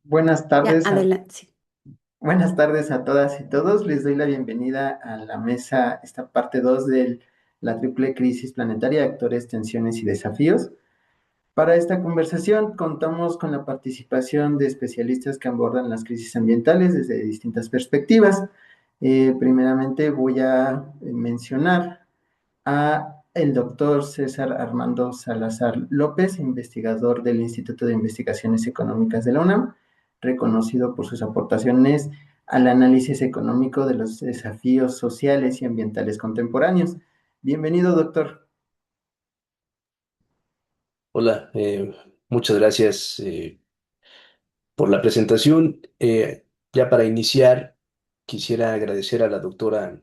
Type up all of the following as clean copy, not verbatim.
Buenas Ya, tardes a, adelante. Sí. buenas tardes a todas y todos. Les doy la bienvenida a la mesa, esta parte 2 de la triple crisis planetaria, actores, tensiones y desafíos. Para esta conversación contamos con la participación de especialistas que abordan las crisis ambientales desde distintas perspectivas. Primeramente voy a mencionar a el doctor César Armando Salazar López, investigador del Instituto de Investigaciones Económicas de la UNAM, reconocido por sus aportaciones al análisis económico de los desafíos sociales y ambientales contemporáneos. Bienvenido, doctor. Hola, muchas gracias por la presentación. Ya para iniciar, quisiera agradecer a la doctora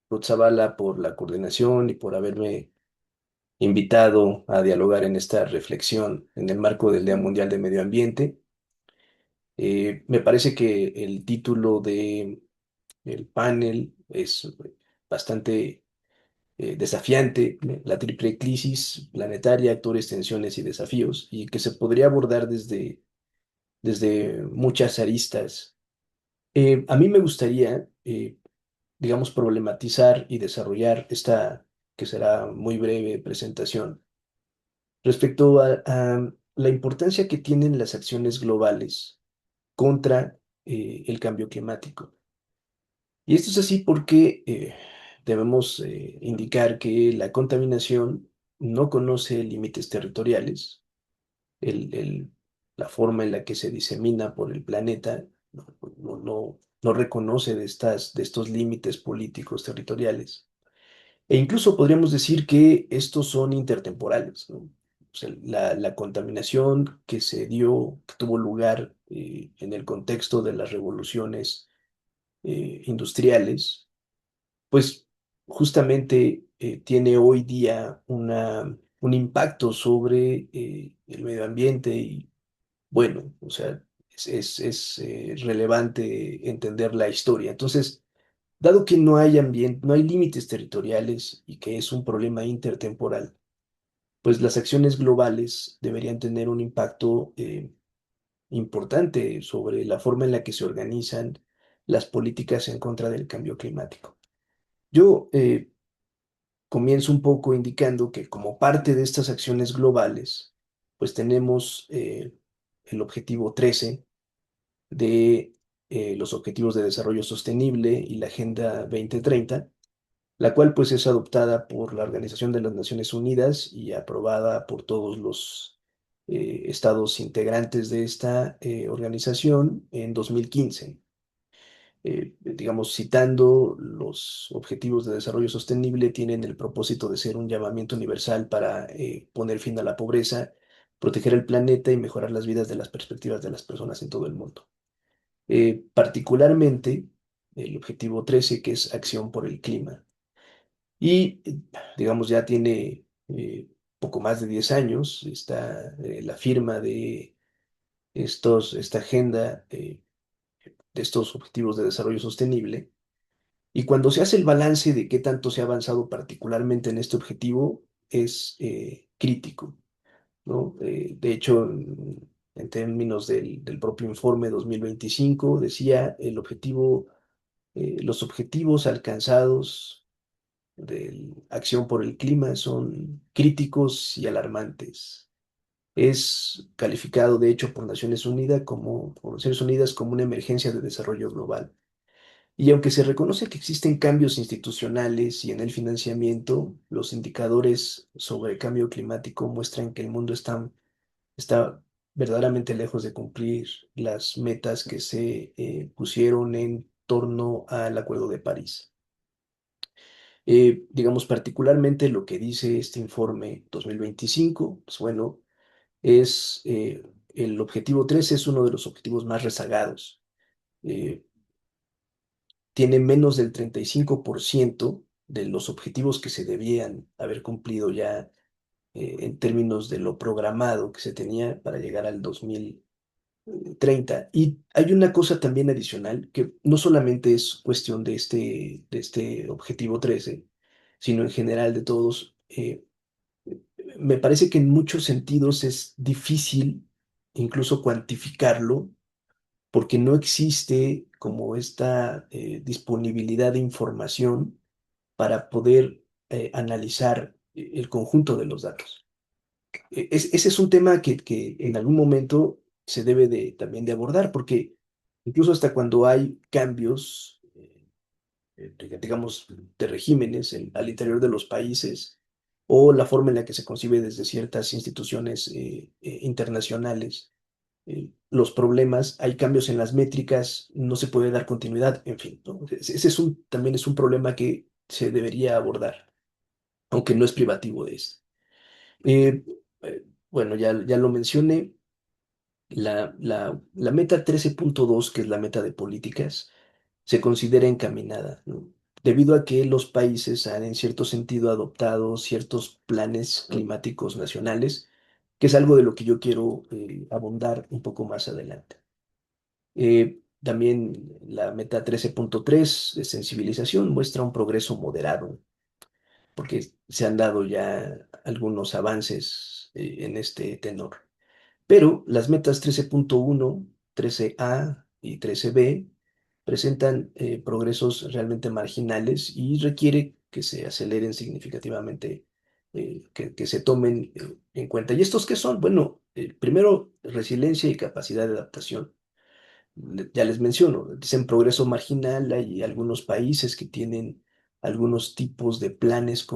Ruth Zavala por la coordinación y por haberme invitado a dialogar en esta reflexión en el marco del Día Mundial de Medio Ambiente. Me parece que el título de el panel es bastante desafiante, la triple crisis planetaria, actores, tensiones y desafíos, y que se podría abordar desde muchas aristas. A mí me gustaría, digamos, problematizar y desarrollar esta, que será muy breve presentación, respecto a la importancia que tienen las acciones globales contra el cambio climático. Y esto es así porque debemos indicar que la contaminación no conoce límites territoriales. el- la forma en la que se disemina por el planeta no reconoce de estos límites políticos territoriales. E incluso podríamos decir que estos son intertemporales, ¿no? O sea, la contaminación que se dio, que tuvo lugar en el contexto de las revoluciones industriales, pues justamente tiene hoy día un impacto sobre el medio ambiente y bueno, o sea, es relevante entender la historia. Entonces, dado que no hay ambiente, no hay límites territoriales y que es un problema intertemporal, pues las acciones globales deberían tener un impacto importante sobre la forma en la que se organizan las políticas en contra del cambio climático. Yo comienzo un poco indicando que como parte de estas acciones globales, pues tenemos el objetivo 13 de los Objetivos de Desarrollo Sostenible y la Agenda 2030, la cual pues es adoptada por la Organización de las Naciones Unidas y aprobada por todos los estados integrantes de esta organización en 2015. Digamos, citando los Objetivos de Desarrollo Sostenible, tienen el propósito de ser un llamamiento universal para poner fin a la pobreza, proteger el planeta y mejorar las vidas de las perspectivas de las personas en todo el mundo. Particularmente el objetivo 13, que es acción por el clima. Y, digamos, ya tiene poco más de 10 años, está la firma de esta agenda, de estos objetivos de desarrollo sostenible. Y cuando se hace el balance de qué tanto se ha avanzado particularmente en este objetivo, es crítico, ¿no? De hecho, en términos del propio informe 2025, decía los objetivos alcanzados de acción por el clima son críticos y alarmantes. Es calificado, de hecho, por Naciones Unidas como una emergencia de desarrollo global. Y aunque se reconoce que existen cambios institucionales y en el financiamiento, los indicadores sobre el cambio climático muestran que el mundo está verdaderamente lejos de cumplir las metas que se pusieron en torno al Acuerdo de París. Digamos, particularmente lo que dice este informe 2025, pues bueno, es el objetivo 13 es uno de los objetivos más rezagados. Eh, Tiene menos del 35% de los objetivos que se debían haber cumplido ya en términos de lo programado que se tenía para llegar al 2030. Y hay una cosa también adicional que no solamente es cuestión de este objetivo 13, sino en general de todos. Me parece que en muchos sentidos es difícil incluso cuantificarlo porque no existe como esta disponibilidad de información para poder analizar el conjunto de los datos. Ese es un tema que en algún momento se debe de, también de abordar, porque incluso hasta cuando hay cambios, digamos, de regímenes al interior de los países, o la forma en la que se concibe desde ciertas instituciones internacionales, los problemas, hay cambios en las métricas, no se puede dar continuidad, en fin, ¿no? Ese es también es un problema que se debería abordar, aunque no es privativo de esto. Eh, bueno, ya lo mencioné, la meta 13.2, que es la meta de políticas, se considera encaminada, ¿no? Debido a que los países han en cierto sentido adoptado ciertos planes climáticos nacionales, que es algo de lo que yo quiero abundar un poco más adelante. También la meta 13.3 de sensibilización muestra un progreso moderado, porque se han dado ya algunos avances en este tenor. Pero las metas 13.1, 13A y 13B presentan progresos realmente marginales y requiere que se aceleren significativamente, que se tomen en cuenta. ¿Y estos qué son? Bueno, primero, resiliencia y capacidad de adaptación. Ya les menciono, dicen progreso marginal, hay algunos países que tienen algunos tipos de planes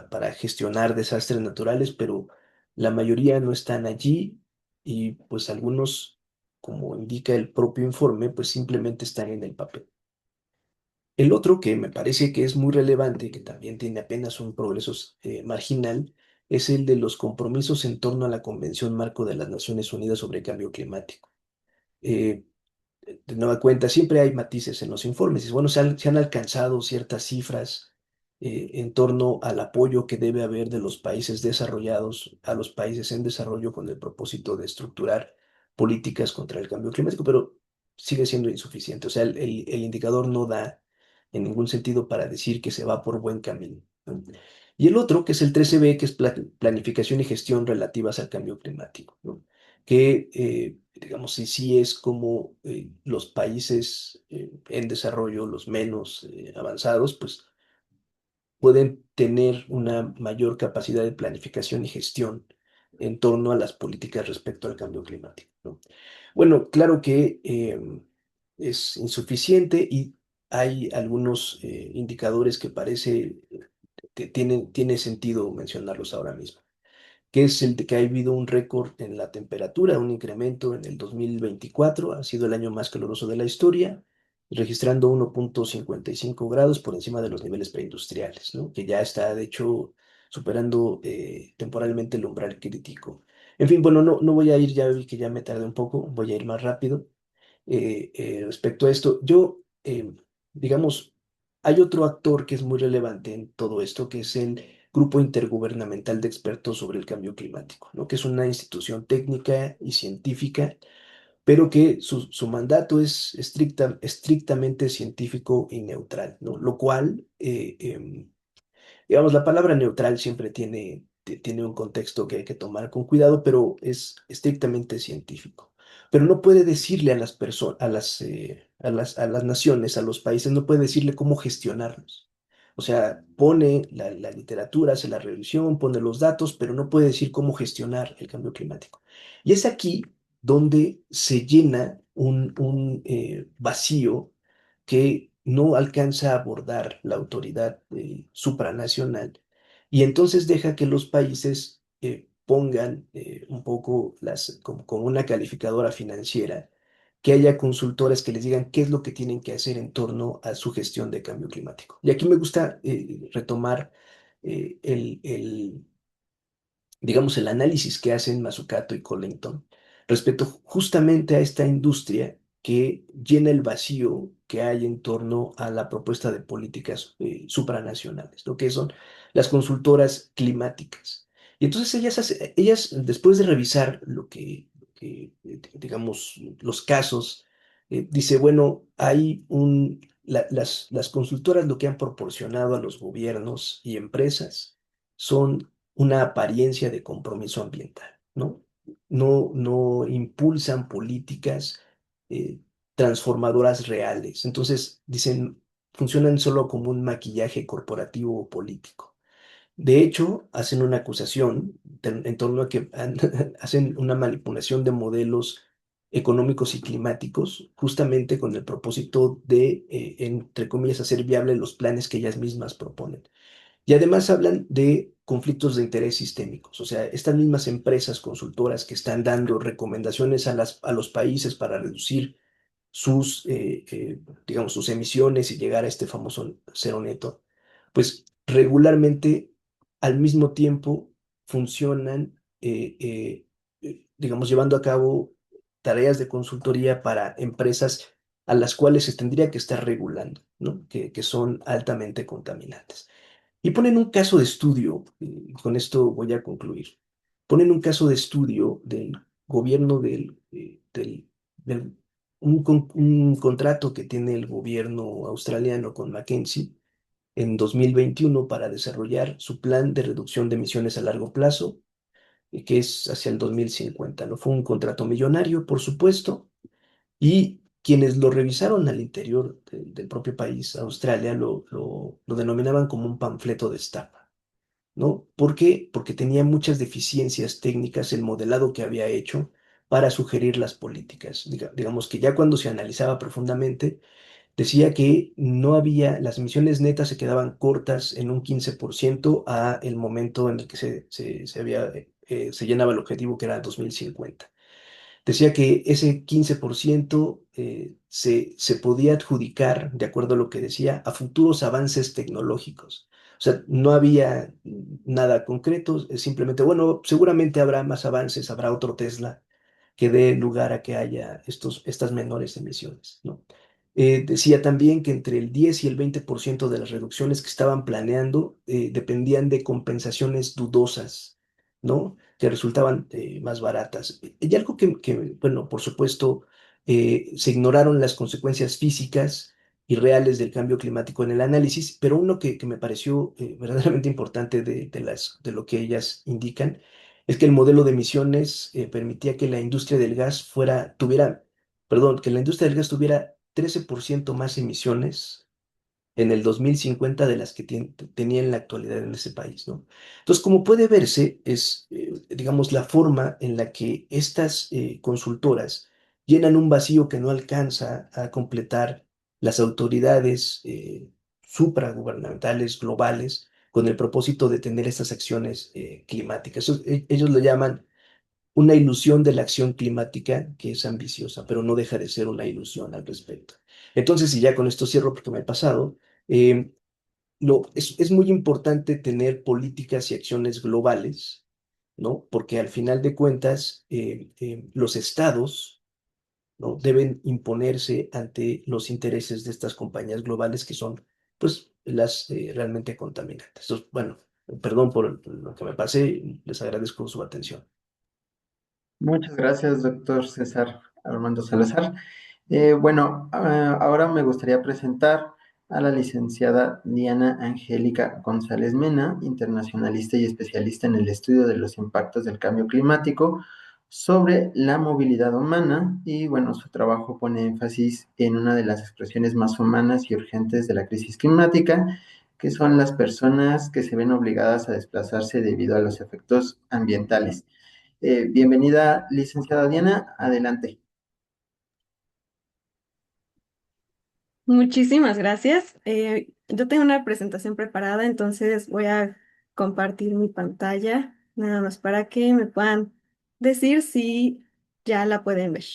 para gestionar desastres naturales, pero la mayoría no están allí y pues algunos, como indica el propio informe, pues simplemente están en el papel. El otro que me parece que es muy relevante, que también tiene apenas un progreso marginal, es el de los compromisos en torno a la Convención Marco de las Naciones Unidas sobre Cambio Climático. Eh, de nueva cuenta, siempre hay matices en los informes. Y bueno, se han alcanzado ciertas cifras en torno al apoyo que debe haber de los países desarrollados a los países en desarrollo con el propósito de estructurar políticas contra el cambio climático, pero sigue siendo insuficiente. O sea, el indicador no da en ningún sentido para decir que se va por buen camino, ¿no? Y el otro, que es el 13B, que es planificación y gestión relativas al cambio climático, ¿no? Que, digamos, sí es como los países en desarrollo, los menos avanzados, pues pueden tener una mayor capacidad de planificación y gestión en torno a las políticas respecto al cambio climático, ¿no? Bueno, claro que es insuficiente y hay algunos indicadores que parece que tiene sentido mencionarlos ahora mismo, que es el de que ha habido un récord en la temperatura, un incremento en el 2024, ha sido el año más caluroso de la historia, registrando 1.55 grados por encima de los niveles preindustriales, ¿no? Que ya está, de hecho, superando temporalmente el umbral crítico. En fin, bueno, no voy a ir, ya vi que ya me tardé un poco, voy a ir más rápido respecto a esto. Digamos, hay otro actor que es muy relevante en todo esto, que es el Grupo Intergubernamental de Expertos sobre el Cambio Climático, ¿no? Que es una institución técnica y científica, pero que su mandato es estrictamente científico y neutral, ¿no? Lo cual digamos, la palabra neutral siempre tiene un contexto que hay que tomar con cuidado, pero es estrictamente científico. Pero no puede decirle a las personas, a las naciones, a los países, no puede decirle cómo gestionarlos. O sea, pone la literatura, hace la revisión, pone los datos, pero no puede decir cómo gestionar el cambio climático. Y es aquí donde se llena un vacío que no alcanza a abordar la autoridad supranacional y entonces deja que los países pongan un poco como una calificadora financiera, que haya consultoras que les digan qué es lo que tienen que hacer en torno a su gestión de cambio climático. Y aquí me gusta retomar el digamos, el análisis que hacen Mazzucato y Collington respecto justamente a esta industria que llena el vacío que hay en torno a la propuesta de políticas supranacionales, lo que son las consultoras climáticas. Y entonces ellas después de revisar digamos, los casos, dice, bueno, las consultoras lo que han proporcionado a los gobiernos y empresas son una apariencia de compromiso ambiental, ¿no? no impulsan políticas eh, transformadoras reales. Entonces, dicen, funcionan solo como un maquillaje corporativo o político. De hecho, hacen una acusación en torno a que hacen una manipulación de modelos económicos y climáticos, justamente con el propósito de, entre comillas, hacer viables los planes que ellas mismas proponen. Y además hablan de conflictos de interés sistémicos, o sea, estas mismas empresas consultoras que están dando recomendaciones a los países para reducir digamos, sus emisiones y llegar a este famoso cero neto, pues regularmente al mismo tiempo funcionan, digamos, llevando a cabo tareas de consultoría para empresas a las cuales se tendría que estar regulando, ¿no? Que son altamente contaminantes. Y ponen un caso de estudio, con esto voy a concluir. Ponen un caso de estudio del gobierno del- un contrato que tiene el gobierno australiano con McKinsey en 2021 para desarrollar su plan de reducción de emisiones a largo plazo, que es hacia el 2050. No fue un contrato millonario, por supuesto, y quienes lo revisaron al interior del propio país, Australia, lo denominaban como un panfleto de estafa. ¿No? ¿Por qué? Porque tenía muchas deficiencias técnicas el modelado que había hecho para sugerir las políticas. Digamos que ya cuando se analizaba profundamente, decía que no había, las emisiones netas se quedaban cortas en un 15% a el momento en el que se llenaba el objetivo que era 2050. Decía que ese 15% se podía adjudicar, de acuerdo a lo que decía, a futuros avances tecnológicos. O sea, no había nada concreto, es simplemente, bueno, seguramente habrá más avances, habrá otro Tesla que dé lugar a que haya estas menores emisiones, ¿no? Decía también que entre el 10 y el 20% de las reducciones que estaban planeando dependían de compensaciones dudosas, ¿no? Que resultaban más baratas. Y algo bueno, por supuesto, se ignoraron las consecuencias físicas y reales del cambio climático en el análisis, pero uno que me pareció verdaderamente importante de lo que ellas indican es que el modelo de emisiones permitía que la industria del gas que la industria del gas tuviera 13% más emisiones en el 2050 de las que tenía en la actualidad en ese país, ¿no? Entonces, como puede verse, es, digamos, la forma en la que estas consultoras llenan un vacío que no alcanza a completar las autoridades supragubernamentales globales con el propósito de tener estas acciones climáticas. Ellos lo llaman una ilusión de la acción climática que es ambiciosa, pero no deja de ser una ilusión al respecto. Entonces, y ya con esto cierro porque me he pasado, eh, es muy importante tener políticas y acciones globales, ¿no? Porque al final de cuentas, los estados, ¿no? Deben imponerse ante los intereses de estas compañías globales que son, pues, las realmente contaminantes. Entonces, bueno, perdón por lo que me pasé, les agradezco su atención. Muchas gracias, doctor César Armando Salazar. Bueno, ahora me gustaría presentar a la licenciada Diana Angélica González Mena, internacionalista y especialista en el estudio de los impactos del cambio climático sobre la movilidad humana. Y bueno, su trabajo pone énfasis en una de las expresiones más humanas y urgentes de la crisis climática, que son las personas que se ven obligadas a desplazarse debido a los efectos ambientales. Bienvenida, licenciada Diana, adelante. Muchísimas gracias. Yo tengo una presentación preparada, entonces voy a compartir mi pantalla, nada más para que me puedan decir si ya la pueden ver.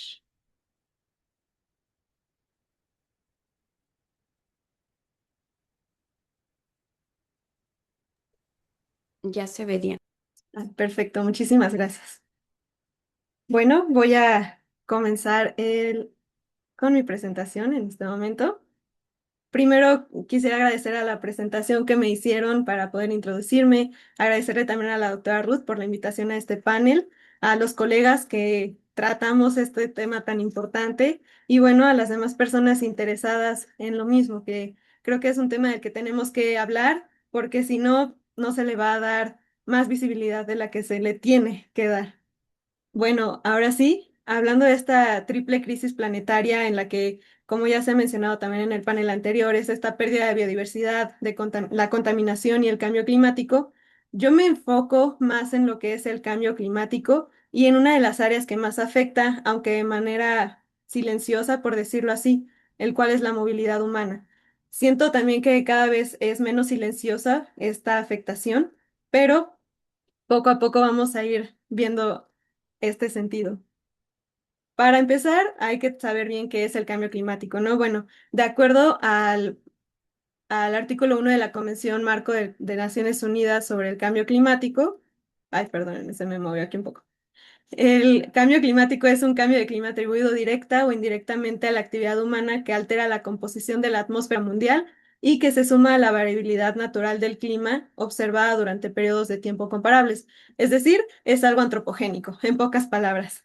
Ya se vería. Ah, perfecto, muchísimas gracias. Bueno, voy a comenzar con mi presentación en este momento. Primero quisiera agradecer a la presentación que me hicieron para poder introducirme, agradecerle también a la doctora Ruth por la invitación a este panel, a los colegas que tratamos este tema tan importante y bueno, a las demás personas interesadas en lo mismo, que creo que es un tema del que tenemos que hablar porque si no, no se le va a dar más visibilidad de la que se le tiene que dar. Bueno, ahora sí, hablando de esta triple crisis planetaria en la que, como ya se ha mencionado también en el panel anterior, es esta pérdida de biodiversidad, la contaminación y el cambio climático, yo me enfoco más en lo que es el cambio climático y en una de las áreas que más afecta, aunque de manera silenciosa, por decirlo así, el cual es la movilidad humana. Siento también que cada vez es menos silenciosa esta afectación, pero poco a poco vamos a ir viendo este sentido. Para empezar, hay que saber bien qué es el cambio climático, ¿no? Bueno, de acuerdo al artículo 1 de la Convención Marco de Naciones Unidas sobre el Cambio Climático, ay, perdón, se me movió aquí un poco. El cambio climático es un cambio de clima atribuido directa o indirectamente a la actividad humana que altera la composición de la atmósfera mundial y que se suma a la variabilidad natural del clima observada durante periodos de tiempo comparables. Es decir, es algo antropogénico, en pocas palabras.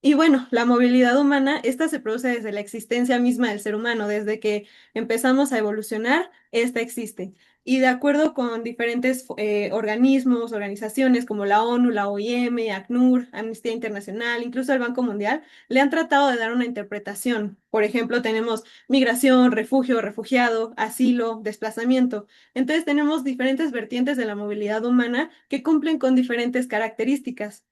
Y bueno, la movilidad humana, esta se produce desde la existencia misma del ser humano, desde que empezamos a evolucionar, esta existe. Y de acuerdo con diferentes organismos, organizaciones como la ONU, la OIM, ACNUR, Amnistía Internacional, incluso el Banco Mundial, le han tratado de dar una interpretación. Por ejemplo, tenemos migración, refugio, refugiado, asilo, desplazamiento. Entonces tenemos diferentes vertientes de la movilidad humana que cumplen con diferentes características.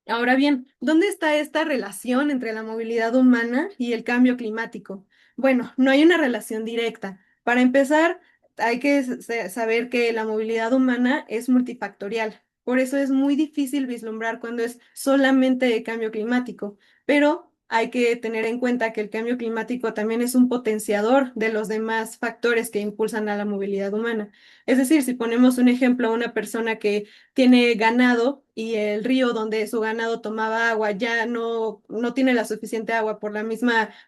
Ahora bien, ¿dónde está esta relación entre la movilidad humana y el cambio climático? Bueno, no hay una relación directa. Para empezar, hay que saber que la movilidad humana es multifactorial. Por eso es muy difícil vislumbrar cuando es solamente de cambio climático. Pero hay que tener en cuenta que el cambio climático también es un potenciador de los demás factores que impulsan a la movilidad humana. Es decir, si ponemos un ejemplo a una persona que tiene ganado y el río donde su ganado tomaba agua ya no tiene la suficiente agua por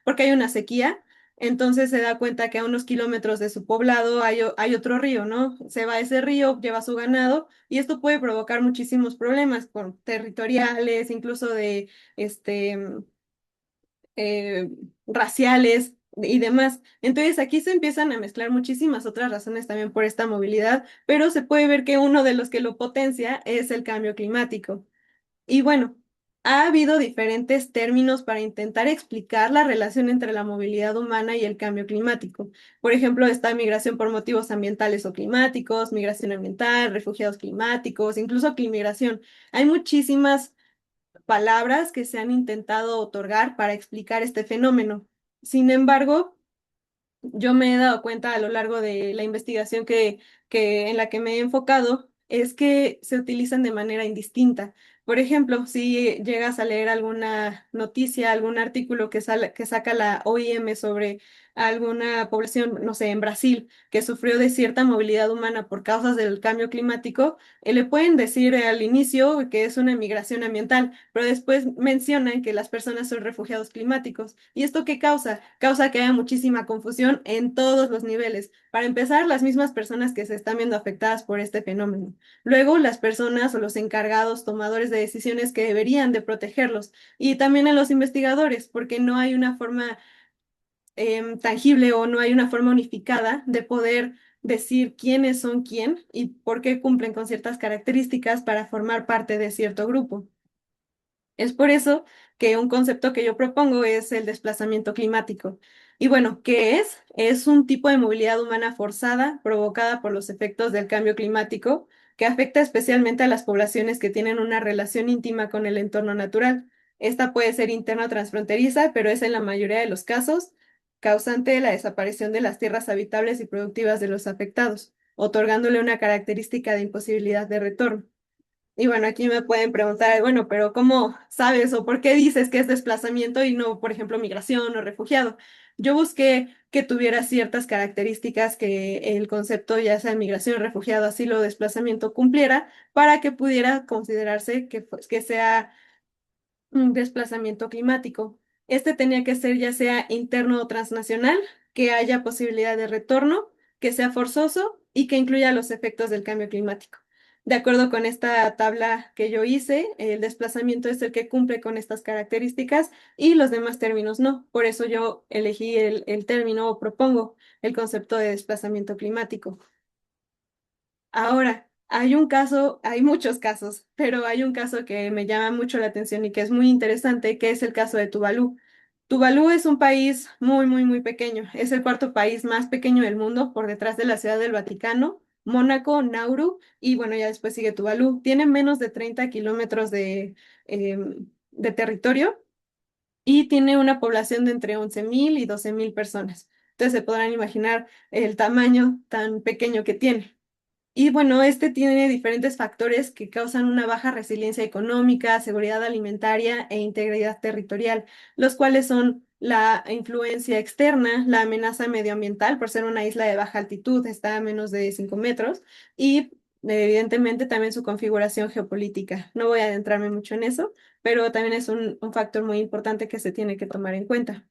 porque hay una sequía, entonces se da cuenta que a unos kilómetros de su poblado hay otro río, ¿no? Se va a ese río, lleva su ganado y esto puede provocar muchísimos problemas territoriales, incluso de este eh, raciales y demás. Entonces aquí se empiezan a mezclar muchísimas otras razones también por esta movilidad, pero se puede ver que uno de los que lo potencia es el cambio climático. Y bueno, ha habido diferentes términos para intentar explicar la relación entre la movilidad humana y el cambio climático. Por ejemplo, está migración por motivos ambientales o climáticos, migración ambiental, refugiados climáticos, incluso climigración. Hay muchísimas palabras que se han intentado otorgar para explicar este fenómeno. Sin embargo, yo me he dado cuenta a lo largo de la investigación en la que me he enfocado, es que se utilizan de manera indistinta. Por ejemplo, si llegas a leer alguna noticia, algún artículo que saca la OIM sobre alguna población, no sé, en Brasil, que sufrió de cierta movilidad humana por causas del cambio climático, le pueden decir al inicio que es una migración ambiental, pero después mencionan que las personas son refugiados climáticos. ¿Y esto qué causa? Causa que haya muchísima confusión en todos los niveles. Para empezar, las mismas personas que se están viendo afectadas por este fenómeno. Luego, las personas o los encargados, tomadores de decisiones que deberían de protegerlos. Y también a los investigadores, porque no hay una forma tangible o no hay una forma unificada de poder decir quiénes son quién y por qué cumplen con ciertas características para formar parte de cierto grupo. Es por eso que un concepto que yo propongo es el desplazamiento climático. Y bueno, ¿qué es? Es un tipo de movilidad humana forzada provocada por los efectos del cambio climático que afecta especialmente a las poblaciones que tienen una relación íntima con el entorno natural. Esta puede ser interna o transfronteriza, pero es en la mayoría de los casos causante de la desaparición de las tierras habitables y productivas de los afectados, otorgándole una característica de imposibilidad de retorno. Y bueno, aquí me pueden preguntar, bueno, pero ¿cómo sabes o por qué dices que es desplazamiento y no, por ejemplo, migración o refugiado? Yo busqué que tuviera ciertas características que el concepto, ya sea migración, refugiado, asilo o desplazamiento, cumpliera para que pudiera considerarse que sea un desplazamiento climático. Este tenía que ser ya sea interno o transnacional, que haya posibilidad de retorno, que sea forzoso y que incluya los efectos del cambio climático. De acuerdo con esta tabla que yo hice, el desplazamiento es el que cumple con estas características y los demás términos no. Por eso yo elegí el término o propongo el concepto de desplazamiento climático. Ahora, Hay un caso, hay muchos casos, pero hay un caso que me llama mucho la atención y que es muy interesante, que es el caso de Tuvalu. Tuvalu es un país muy, muy, muy pequeño. Es el cuarto país más pequeño del mundo, por detrás de la Ciudad del Vaticano, Mónaco, Nauru y bueno, ya después sigue Tuvalu. Tiene menos de 30 kilómetros de territorio y tiene una población de entre 11.000 y 12.000 personas. Entonces se podrán imaginar el tamaño tan pequeño que tiene. Y bueno, este tiene diferentes factores que causan una baja resiliencia económica, seguridad alimentaria e integridad territorial, los cuales son la influencia externa, la amenaza medioambiental, por ser una isla de baja altitud, está a menos de 5 metros, y evidentemente también su configuración geopolítica. No voy a adentrarme mucho en eso, pero también es un factor muy importante que se tiene que tomar en cuenta.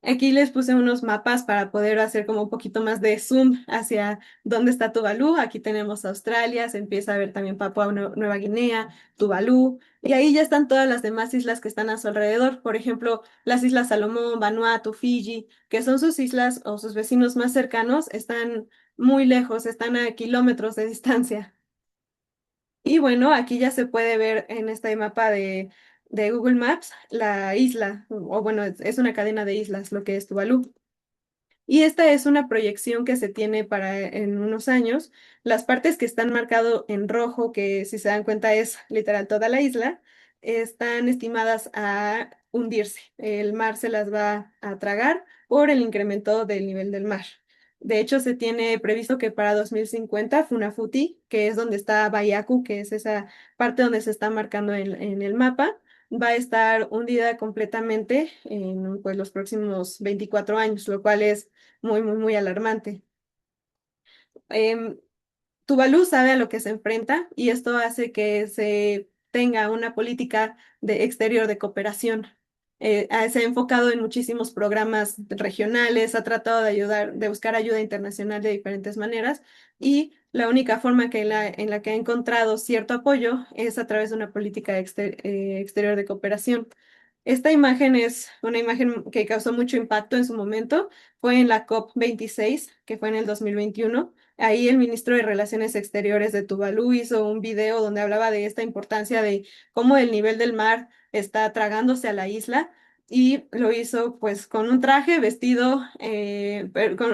Aquí les puse unos mapas para poder hacer como un poquito más de zoom hacia dónde está Tuvalu. Aquí tenemos Australia, se empieza a ver también Papua Nueva Guinea, Tuvalu, y ahí ya están todas las demás islas que están a su alrededor. Por ejemplo, las Islas Salomón, Vanuatu, Fiji, que son sus islas o sus vecinos más cercanos, están muy lejos, están a kilómetros de distancia. Y bueno, aquí ya se puede ver en este mapa de Google Maps la isla, o bueno, es una cadena de islas, lo que es Tuvalu. Y esta es una proyección que se tiene para en unos años. Las partes que están marcado en rojo, que si se dan cuenta es literal toda la isla, están estimadas a hundirse. El mar se las va a tragar por el incremento del nivel del mar. De hecho, se tiene previsto que para 2050 Funafuti, que es donde está Baiacu, que es esa parte donde se está marcando en el mapa, va a estar hundida completamente en pues, los próximos 24 años, lo cual es muy, muy, muy alarmante. Em, Tuvalu sabe a lo que se enfrenta y esto hace que se tenga una política de exterior de cooperación. Se ha enfocado en muchísimos programas regionales, ha tratado de ayudar, de buscar ayuda internacional de diferentes maneras y la única forma en la que ha encontrado cierto apoyo es a través de una política exterior de cooperación. Esta imagen es una imagen que causó mucho impacto en su momento. Fue en la COP26, que fue en el 2021. Ahí el ministro de Relaciones Exteriores de Tuvalu hizo un video donde hablaba de esta importancia de cómo el nivel del mar está tragándose a la isla y lo hizo pues con un traje vestido,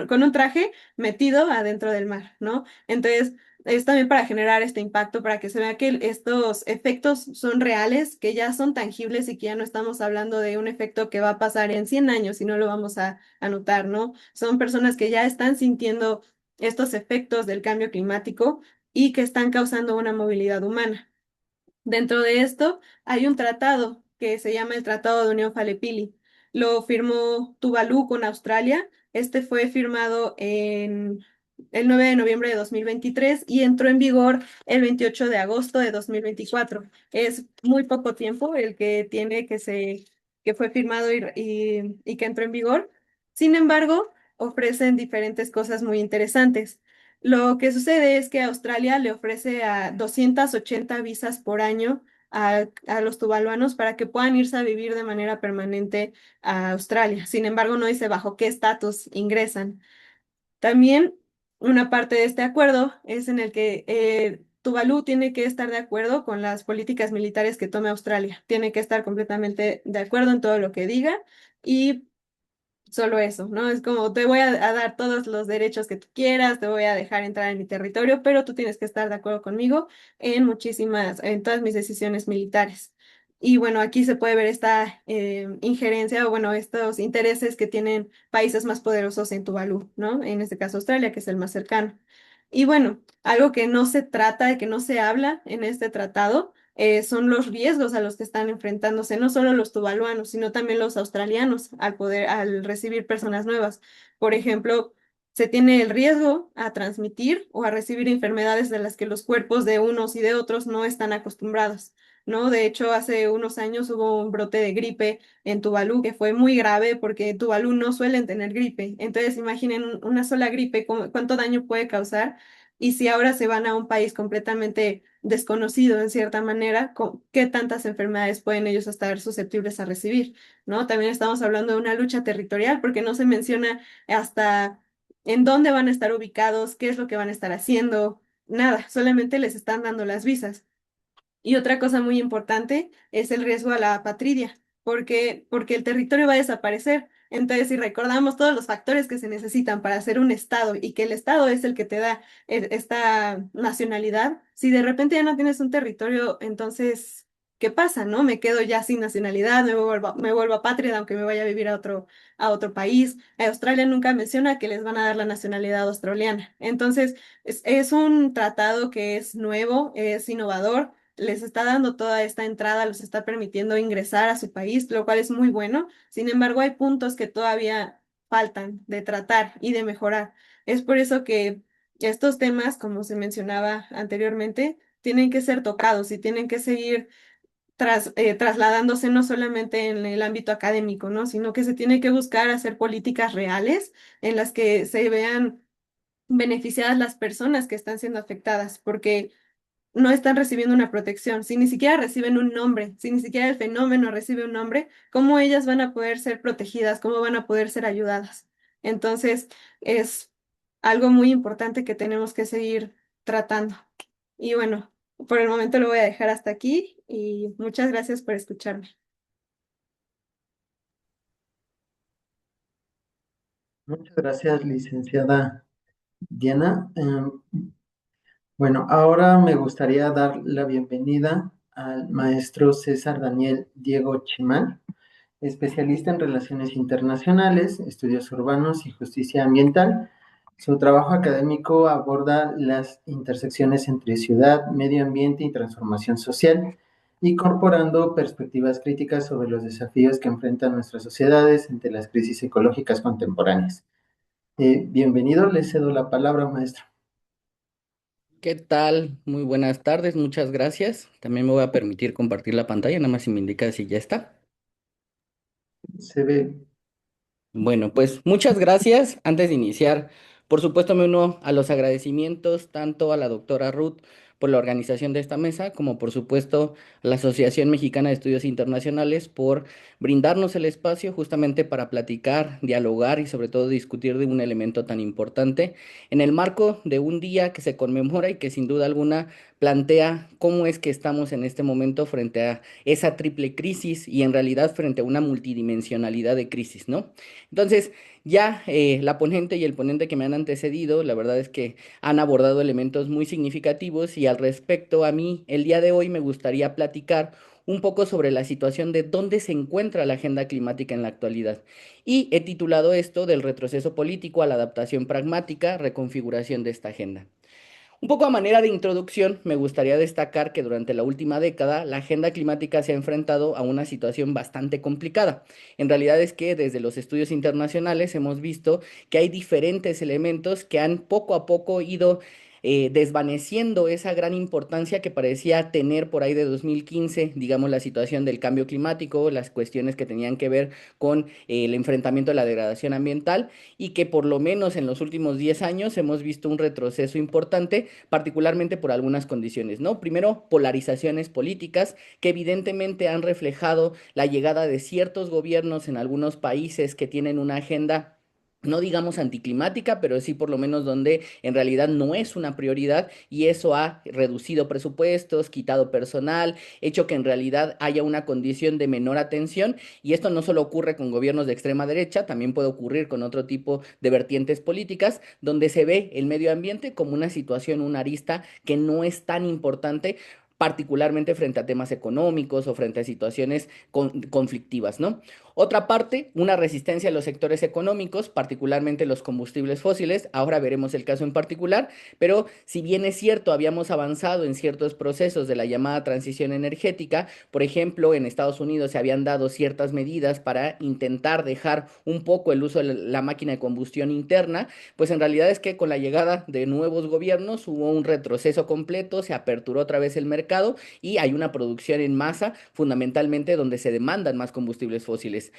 con un traje metido adentro del mar, ¿no? Entonces, es también para generar este impacto, para que se vea que estos efectos son reales, que ya son tangibles y que ya no estamos hablando de un efecto que va a pasar en 100 años y no lo vamos a notar, ¿no? Son personas que ya están sintiendo estos efectos del cambio climático y que están causando una movilidad humana. Dentro de esto hay un tratado que se llama el Tratado de Unión Falepili. Lo firmó Tuvalu con Australia. Este fue firmado en el 9 de noviembre de 2023 y entró en vigor el 28 de agosto de 2024. Es muy poco tiempo el que tiene que fue firmado y que entró en vigor. Sin embargo, ofrecen diferentes cosas muy interesantes. Lo que sucede es que Australia le ofrece a 280 visas por año a los tuvaluanos para que puedan irse a vivir de manera permanente a Australia. Sin embargo, no dice bajo qué estatus ingresan. También una parte de este acuerdo es en el que Tuvalu tiene que estar de acuerdo con las políticas militares que tome Australia. Tiene que estar completamente de acuerdo en todo lo que diga y solo eso, ¿no? Es como te voy a dar todos los derechos que tú quieras, te voy a dejar entrar en mi territorio, pero tú tienes que estar de acuerdo conmigo en todas mis decisiones militares. Y bueno, aquí se puede ver esta injerencia o bueno, estos intereses que tienen países más poderosos en Tuvalu, ¿no? En este caso Australia, que es el más cercano. Y bueno, algo que no se trata, de que no se habla en este tratado, son los riesgos a los que están enfrentándose no solo los tuvaluanos, sino también los australianos al recibir personas nuevas. Por ejemplo, se tiene el riesgo a transmitir o a recibir enfermedades de las que los cuerpos de unos y de otros no están acostumbrados, ¿no? De hecho, hace unos años hubo un brote de gripe en Tuvalu que fue muy grave porque Tuvalu no suelen tener gripe. Entonces, imaginen una sola gripe, cuánto daño puede causar. Y si ahora se van a un país completamente desconocido en cierta manera, qué tantas enfermedades pueden ellos estar susceptibles a recibir, ¿no? También estamos hablando de una lucha territorial porque no se menciona hasta en dónde van a estar ubicados, qué es lo que van a estar haciendo, nada, solamente les están dando las visas. Y otra cosa muy importante es el riesgo a la apatridia, porque el territorio va a desaparecer. Entonces, si recordamos todos los factores que se necesitan para hacer un estado y que el estado es el que te da esta nacionalidad, si de repente ya no tienes un territorio, entonces, ¿qué pasa, no? Me quedo ya sin nacionalidad, me vuelvo apátrida aunque me vaya a vivir a otro país. Australia nunca menciona que les van a dar la nacionalidad australiana. Entonces, es un tratado que es nuevo, es innovador, les está dando toda esta entrada, los está permitiendo ingresar a su país, lo cual es muy bueno. Sin embargo, hay puntos que todavía faltan de tratar y de mejorar. Es por eso que estos temas, como se mencionaba anteriormente, tienen que ser tocados y tienen que seguir trasladándose no solamente en el ámbito académico, ¿no? Sino que se tiene que buscar hacer políticas reales en las que se vean beneficiadas las personas que están siendo afectadas, porque no están recibiendo una protección. Si ni siquiera reciben un nombre, si ni siquiera el fenómeno recibe un nombre, ¿cómo ellas van a poder ser protegidas? ¿Cómo van a poder ser ayudadas? Entonces, es algo muy importante que tenemos que seguir tratando. Y bueno, por el momento lo voy a dejar hasta aquí y muchas gracias por escucharme. Muchas gracias, licenciada Diana. Bueno, ahora me gustaría dar la bienvenida al maestro César Daniel Diego Chimal, especialista en relaciones internacionales, estudios urbanos y justicia ambiental. Su trabajo académico aborda las intersecciones entre ciudad, medio ambiente y transformación social, incorporando perspectivas críticas sobre los desafíos que enfrentan nuestras sociedades ante las crisis ecológicas contemporáneas. Bienvenido, le cedo la palabra, maestro. ¿Qué tal? Muy buenas tardes, muchas gracias. También me voy a permitir compartir la pantalla, nada más si me indica si ya está. Se ve. Bueno, pues muchas gracias. Antes de iniciar, por supuesto me uno a los agradecimientos tanto a la doctora Ruth por la organización de esta mesa, como por supuesto a la Asociación Mexicana de Estudios Internacionales por brindarnos el espacio justamente para platicar, dialogar y sobre todo discutir de un elemento tan importante en el marco de un día que se conmemora y que sin duda alguna plantea cómo es que estamos en este momento frente a esa triple crisis y en realidad frente a una multidimensionalidad de crisis, ¿no? Entonces, ya la ponente y el ponente que me han antecedido, la verdad es que han abordado elementos muy significativos y al respecto a mí, el día de hoy me gustaría platicar un poco sobre la situación de dónde se encuentra la agenda climática en la actualidad. Y he titulado esto del retroceso político a la adaptación pragmática, reconfiguración de esta agenda. Un poco a manera de introducción, me gustaría destacar que durante la última década la agenda climática se ha enfrentado a una situación bastante complicada. En realidad es que desde los estudios internacionales hemos visto que hay diferentes elementos que han poco a poco ido desvaneciendo esa gran importancia que parecía tener por ahí de 2015, digamos, la situación del cambio climático, las cuestiones que tenían que ver con el enfrentamiento de la degradación ambiental y que por lo menos en los últimos 10 años hemos visto un retroceso importante, particularmente por algunas condiciones, ¿no? Primero, polarizaciones políticas que evidentemente han reflejado la llegada de ciertos gobiernos en algunos países que tienen una agenda no digamos anticlimática, pero sí por lo menos donde en realidad no es una prioridad y eso ha reducido presupuestos, quitado personal, hecho que en realidad haya una condición de menor atención y esto no solo ocurre con gobiernos de extrema derecha, también puede ocurrir con otro tipo de vertientes políticas, donde se ve el medio ambiente como una situación, una arista que no es tan importante particularmente frente a temas económicos o frente a situaciones conflictivas, ¿no? Otra parte, una resistencia a los sectores económicos, particularmente los combustibles fósiles. Ahora veremos el caso en particular, pero si bien es cierto, habíamos avanzado en ciertos procesos de la llamada transición energética, por ejemplo, en Estados Unidos se habían dado ciertas medidas para intentar dejar un poco el uso de la máquina de combustión interna, pues en realidad es que con la llegada de nuevos gobiernos hubo un retroceso completo, se aperturó otra vez el mercado y hay una producción en masa, fundamentalmente donde se demandan más combustibles fósiles.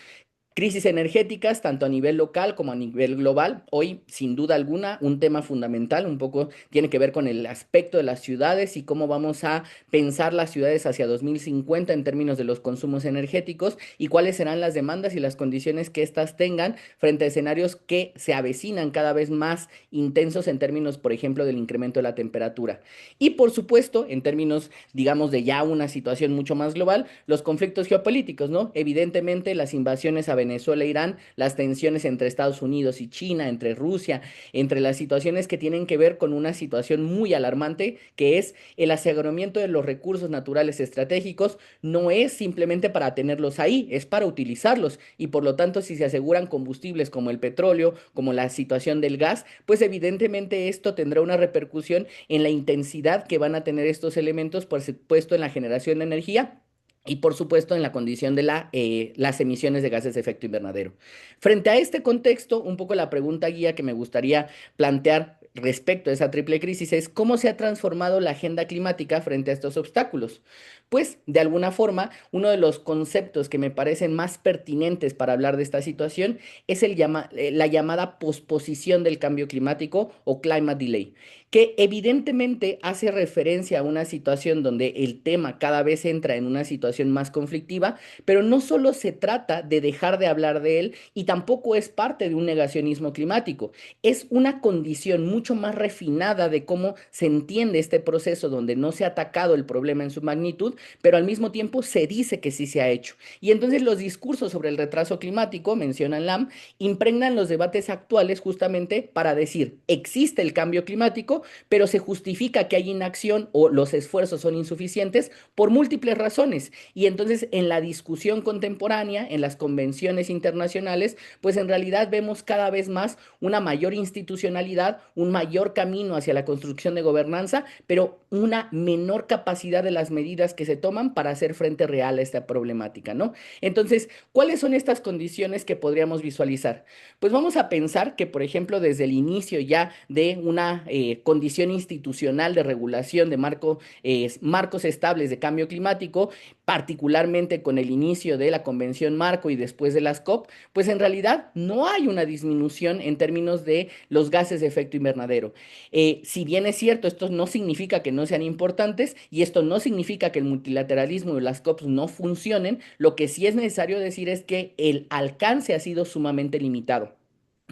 Crisis energéticas, tanto a nivel local como a nivel global. Hoy, sin duda alguna, un tema fundamental, un poco tiene que ver con el aspecto de las ciudades y cómo vamos a pensar las ciudades hacia 2050 en términos de los consumos energéticos y cuáles serán las demandas y las condiciones que éstas tengan frente a escenarios que se avecinan cada vez más intensos en términos, por ejemplo, del incremento de la temperatura. Y por supuesto, en términos, digamos, de ya una situación mucho más global, los conflictos geopolíticos, ¿no? Evidentemente, las invasiones a Venezuela e Irán, las tensiones entre Estados Unidos y China, entre Rusia, entre las situaciones que tienen que ver con una situación muy alarmante, que es el aseguramiento de los recursos naturales estratégicos, no es simplemente para tenerlos ahí, es para utilizarlos. Y por lo tanto, si se aseguran combustibles como el petróleo, como la situación del gas, pues evidentemente esto tendrá una repercusión en la intensidad que van a tener estos elementos, por supuesto, en la generación de energía y por supuesto en la condición de las emisiones de gases de efecto invernadero. Frente a este contexto, un poco la pregunta guía que me gustaría plantear respecto a esa triple crisis es cómo se ha transformado la agenda climática frente a estos obstáculos. Pues, de alguna forma, uno de los conceptos que me parecen más pertinentes para hablar de esta situación es la llamada posposición del cambio climático o climate delay, que evidentemente hace referencia a una situación donde el tema cada vez entra en una situación más conflictiva, pero no solo se trata de dejar de hablar de él y tampoco es parte de un negacionismo climático, es una condición mucho más refinada de cómo se entiende este proceso donde no se ha atacado el problema en su magnitud, pero al mismo tiempo se dice que sí se ha hecho. Y entonces los discursos sobre el retraso climático, mencionan LAM, impregnan los debates actuales justamente para decir, existe el cambio climático, pero se justifica que hay inacción o los esfuerzos son insuficientes por múltiples razones. Y entonces en la discusión contemporánea, en las convenciones internacionales, pues en realidad vemos cada vez más una mayor institucionalidad, un mayor camino hacia la construcción de gobernanza, pero una menor capacidad de las medidas que se toman para hacer frente real a esta problemática, ¿no? Entonces, ¿cuáles son estas condiciones que podríamos visualizar? Pues vamos a pensar que, por ejemplo, desde el inicio ya de una condición institucional de regulación de marcos estables de cambio climático, particularmente con el inicio de la Convención Marco y después de las COP, pues en realidad no hay una disminución en términos de los gases de efecto invernadero. Si bien es cierto, esto no significa que no sean importantes y esto no significa que el multilateralismo y las COPs no funcionen, lo que sí es necesario decir es que el alcance ha sido sumamente limitado.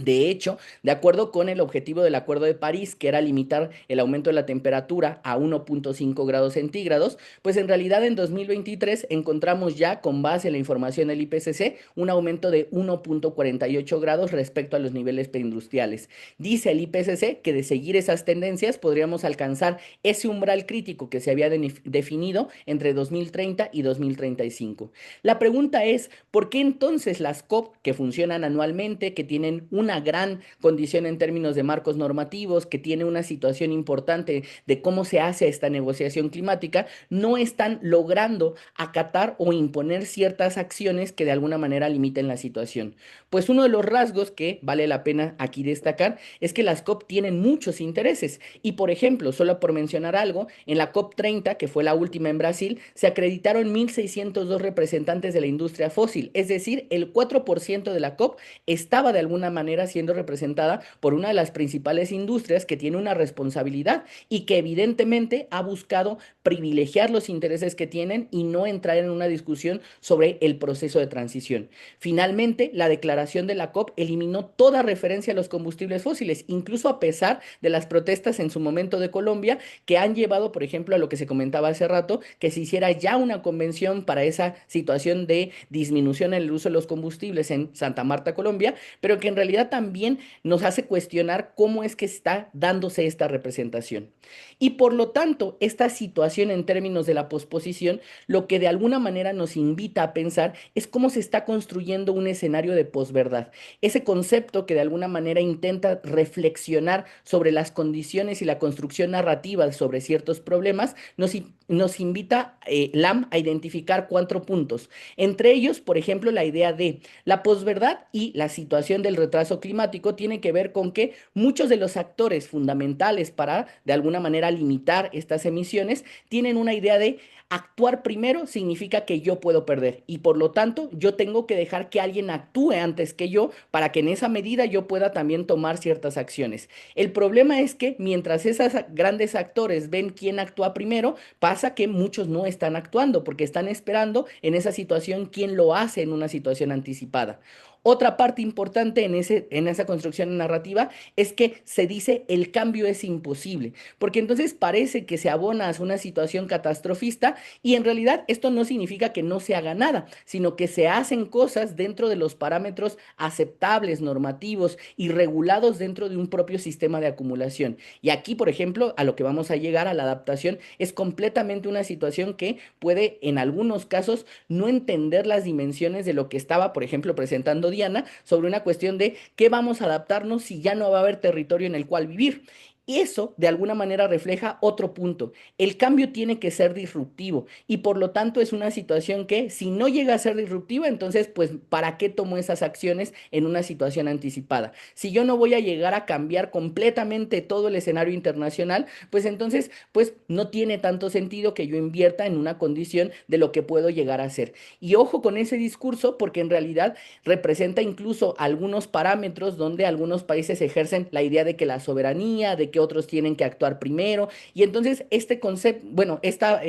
De hecho, de acuerdo con el objetivo del Acuerdo de París, que era limitar el aumento de la temperatura a 1,5 grados centígrados, pues en realidad en 2023 encontramos ya, con base en la información del IPCC, un aumento de 1,48 grados respecto a los niveles preindustriales. Dice el IPCC que de seguir esas tendencias podríamos alcanzar ese umbral crítico que se había definido entre 2030 y 2035. La pregunta es, ¿por qué entonces las COP, que funcionan anualmente, que tienen una gran condición en términos de marcos normativos, que tiene una situación importante de cómo se hace esta negociación climática, no están logrando acatar o imponer ciertas acciones que de alguna manera limiten la situación? Pues uno de los rasgos que vale la pena aquí destacar es que las COP tienen muchos intereses y, por ejemplo, solo por mencionar algo, en la COP 30, que fue la última en Brasil, se acreditaron 1,602 representantes de la industria fósil, es decir, el 4% de la COP estaba de alguna manera siendo representada por una de las principales industrias que tiene una responsabilidad y que evidentemente ha buscado privilegiar los intereses que tienen y no entrar en una discusión sobre el proceso de transición. Finalmente, la declaración de la COP eliminó toda referencia a los combustibles fósiles, incluso a pesar de las protestas en su momento de Colombia, que han llevado, por ejemplo, a lo que se comentaba hace rato, que se hiciera ya una convención para esa situación de disminución en el uso de los combustibles en Santa Marta, Colombia, pero que en realidad también nos hace cuestionar cómo es que está dándose esta representación. Y por lo tanto, esta situación en términos de la posposición, lo que de alguna manera nos invita a pensar es cómo se está construyendo un escenario de posverdad. Ese concepto que de alguna manera intenta reflexionar sobre las condiciones y la construcción narrativa sobre ciertos problemas, nos invita LAM a identificar 4 puntos. Entre ellos, por ejemplo, la idea de la posverdad y la situación del retraso caso climático, tiene que ver con que muchos de los actores fundamentales para, de alguna manera, limitar estas emisiones, tienen una idea de actuar primero significa que yo puedo perder y por lo tanto yo tengo que dejar que alguien actúe antes que yo para que en esa medida yo pueda también tomar ciertas acciones. El problema es que mientras esos grandes actores ven quién actúa primero, pasa que muchos no están actuando porque están esperando en esa situación quién lo hace en una situación anticipada. Otra parte importante en esa construcción narrativa es que se dice el cambio es imposible, porque entonces parece que se abona a una situación catastrofista y en realidad esto no significa que no se haga nada, sino que se hacen cosas dentro de los parámetros aceptables, normativos y regulados dentro de un propio sistema de acumulación. Y aquí, por ejemplo, a lo que vamos a llegar a la adaptación es completamente una situación que puede en algunos casos no entender las dimensiones de lo que estaba, por ejemplo, presentando Diana sobre una cuestión de qué vamos a adaptarnos si ya no va a haber territorio en el cual vivir. Y eso, de alguna manera, refleja otro punto. El cambio tiene que ser disruptivo y por lo tanto es una situación que si no llega a ser disruptiva, entonces, pues, ¿para qué tomo esas acciones en una situación anticipada? Si yo no voy a llegar a cambiar completamente todo el escenario internacional, pues entonces, pues, no tiene tanto sentido que yo invierta en una condición de lo que puedo llegar a hacer. Y ojo con ese discurso porque en realidad representa incluso algunos parámetros donde algunos países ejercen la idea de que la soberanía, de que otros tienen que actuar primero, y entonces este concepto, bueno, esta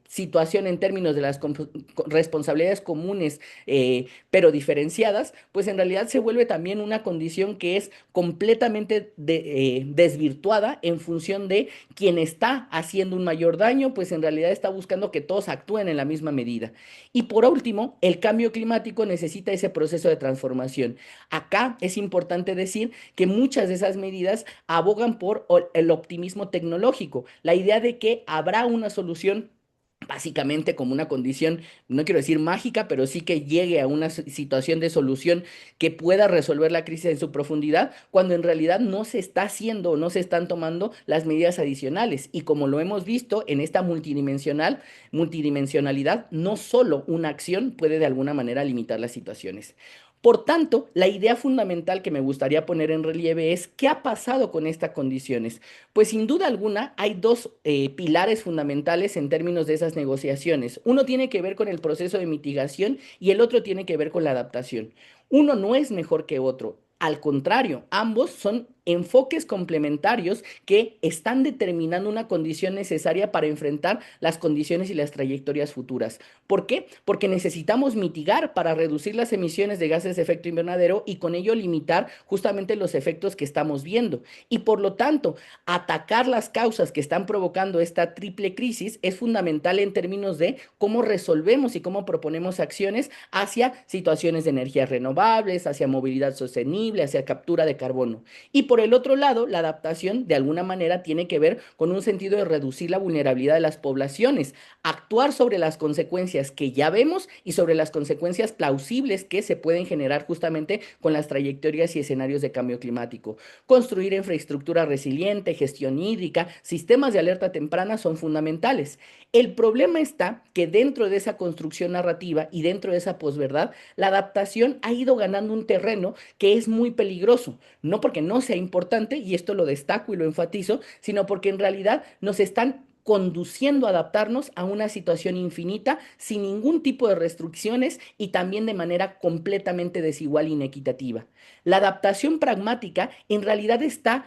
situación en términos de las responsabilidades comunes, pero diferenciadas, pues en realidad se vuelve también una condición que es completamente desvirtuada en función de quien está haciendo un mayor daño, pues en realidad está buscando que todos actúen en la misma medida. Y por último, el cambio climático necesita ese proceso de transformación. Acá es importante decir que muchas de esas medidas abogan por el optimismo tecnológico, la idea de que habrá una solución básicamente como una condición, no quiero decir mágica, pero sí que llegue a una situación de solución que pueda resolver la crisis en su profundidad, cuando en realidad no se está haciendo o no se están tomando las medidas adicionales. Y como lo hemos visto en esta multidimensionalidad, no solo una acción puede de alguna manera limitar las situaciones. Por tanto, la idea fundamental que me gustaría poner en relieve es qué ha pasado con estas condiciones. Pues sin duda alguna hay dos pilares fundamentales en términos de esas negociaciones. Uno tiene que ver con el proceso de mitigación y el otro tiene que ver con la adaptación. Uno no es mejor que otro. Al contrario, ambos son enfoques complementarios que están determinando una condición necesaria para enfrentar las condiciones y las trayectorias futuras. ¿Por qué? Porque necesitamos mitigar para reducir las emisiones de gases de efecto invernadero y con ello limitar justamente los efectos que estamos viendo. Y por lo tanto, atacar las causas que están provocando esta triple crisis es fundamental en términos de cómo resolvemos y cómo proponemos acciones hacia situaciones de energías renovables, hacia movilidad sostenible, hacia captura de carbono. Y por el otro lado, la adaptación de alguna manera tiene que ver con un sentido de reducir la vulnerabilidad de las poblaciones, actuar sobre las consecuencias que ya vemos y sobre las consecuencias plausibles que se pueden generar justamente con las trayectorias y escenarios de cambio climático. Construir infraestructura resiliente, gestión hídrica, sistemas de alerta temprana son fundamentales. El problema está que dentro de esa construcción narrativa y dentro de esa posverdad, la adaptación ha ido ganando un terreno que es muy peligroso, no porque no sea importante, y esto lo destaco y lo enfatizo, sino porque en realidad nos están conduciendo a adaptarnos a una situación infinita sin ningún tipo de restricciones y también de manera completamente desigual e inequitativa. La adaptación pragmática en realidad está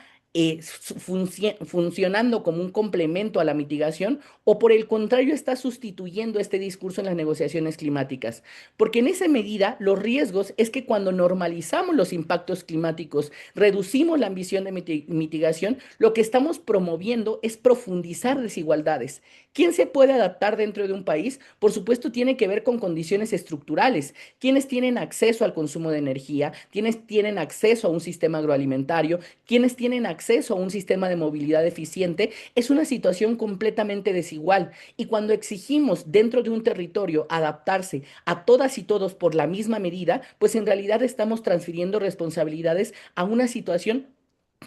funcionando como un complemento a la mitigación o por el contrario está sustituyendo este discurso en las negociaciones climáticas. Porque en esa medida los riesgos es que cuando normalizamos los impactos climáticos, reducimos la ambición de mitigación, lo que estamos promoviendo es profundizar desigualdades. ¿Quién se puede adaptar dentro de un país? Por supuesto, tiene que ver con condiciones estructurales. ¿Quiénes tienen acceso al consumo de energía? ¿Quiénes tienen acceso a un sistema agroalimentario? ¿Quiénes tienen acceso a un sistema de movilidad eficiente? Es una situación completamente desigual. Y cuando exigimos dentro de un territorio adaptarse a todas y todos por la misma medida, pues en realidad estamos transfiriendo responsabilidades a una situación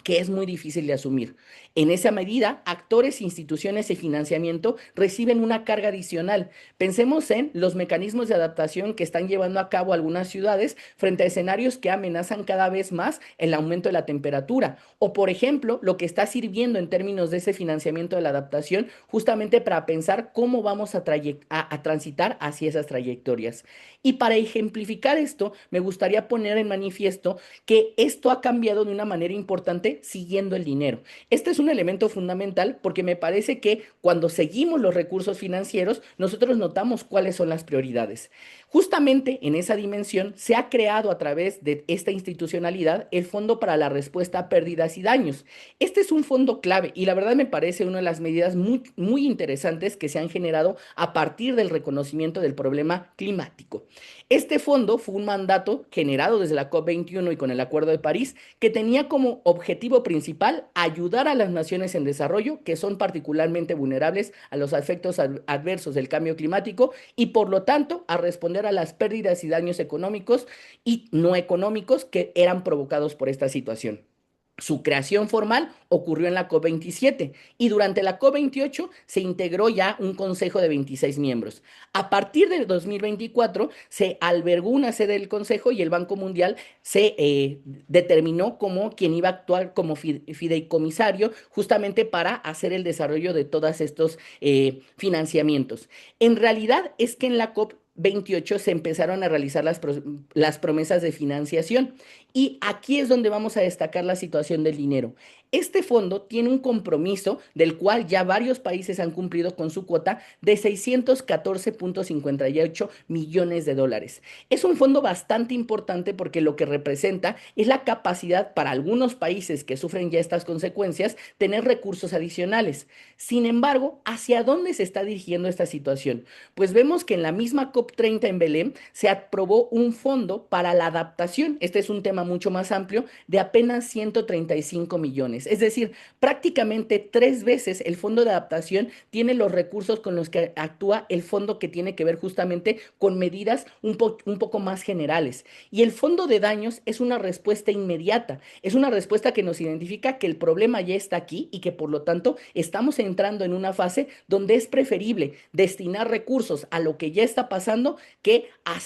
que es muy difícil de asumir. En esa medida, actores, instituciones y financiamiento reciben una carga adicional. Pensemos en los mecanismos de adaptación que están llevando a cabo algunas ciudades frente a escenarios que amenazan cada vez más el aumento de la temperatura. O, por ejemplo, lo que está sirviendo en términos de ese financiamiento de la adaptación, justamente para pensar cómo vamos a transitar hacia esas trayectorias. Y para ejemplificar esto, me gustaría poner en manifiesto que esto ha cambiado de una manera importante siguiendo el dinero. Este es un elemento fundamental porque me parece que cuando seguimos los recursos financieros, nosotros notamos cuáles son las prioridades. Justamente en esa dimensión se ha creado a través de esta institucionalidad el Fondo para la Respuesta a Pérdidas y Daños. Este es un fondo clave y la verdad me parece una de las medidas muy interesantes que se han generado a partir del reconocimiento del problema climático. Este fondo fue un mandato generado desde la COP21 y con el Acuerdo de París que tenía como objetivo principal ayudar a las naciones en desarrollo que son particularmente vulnerables a los efectos adversos del cambio climático y por lo tanto a responder a las pérdidas y daños económicos y no económicos que eran provocados por esta situación. Su creación formal ocurrió en la COP27 y durante la COP28 se integró ya un consejo de 26 miembros. A partir de 2024 se albergó una sede del consejo y el Banco Mundial se determinó como quien iba a actuar como fideicomisario justamente para hacer el desarrollo de todos estos financiamientos. En realidad es que en la COP28 se empezaron a realizar las promesas de financiación y aquí es donde vamos a destacar la situación del dinero. Este fondo tiene un compromiso del cual ya varios países han cumplido con su cuota de 614.58 millones de dólares. Es un fondo bastante importante porque lo que representa es la capacidad para algunos países que sufren ya estas consecuencias tener recursos adicionales. Sin embargo, ¿hacia dónde se está dirigiendo esta situación? Pues vemos que en la misma COP30 en Belén se aprobó un fondo para la adaptación. Este es un tema mucho más amplio de apenas 135 millones. Es decir, prácticamente 3 veces el fondo de adaptación tiene los recursos con los que actúa el fondo que tiene que ver justamente con medidas un poco más generales. Y el fondo de daños es una respuesta inmediata, es una respuesta que nos identifica que el problema ya está aquí y que por lo tanto estamos entrando en una fase donde es preferible destinar recursos a lo que ya está pasando que a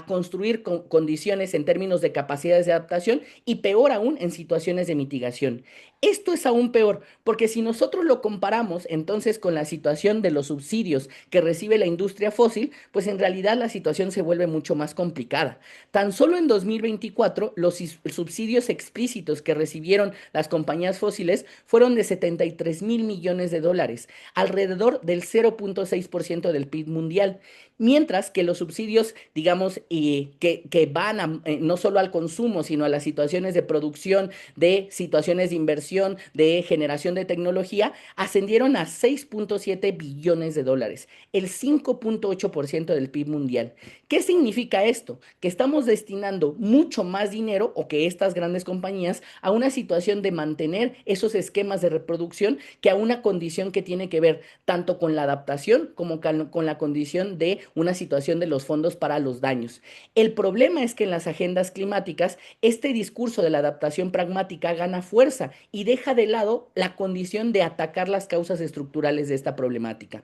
construir condiciones en términos de capacidades de adaptación y peor aún en situaciones de mitigación. Esto es aún peor, porque si nosotros lo comparamos entonces con la situación de los subsidios que recibe la industria fósil, pues en realidad la situación se vuelve mucho más complicada. Tan solo en 2024, los subsidios explícitos que recibieron las compañías fósiles fueron de 73 mil millones de dólares, alrededor del 0.6% del PIB mundial. Mientras que los subsidios, digamos, que van no solo al consumo, sino a las situaciones de producción, de situaciones de inversión, de generación de tecnología, ascendieron a 6.7 billones de dólares, el 5.8% del PIB mundial. ¿Qué significa esto? Que estamos destinando mucho más dinero o que estas grandes compañías a una situación de mantener esos esquemas de reproducción que a una condición que tiene que ver tanto con la adaptación como con la condición de una situación de los fondos para los daños. El problema es que en las agendas climáticas este discurso de la adaptación pragmática gana fuerza y deja de lado la condición de atacar las causas estructurales de esta problemática.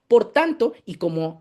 Por tanto, y como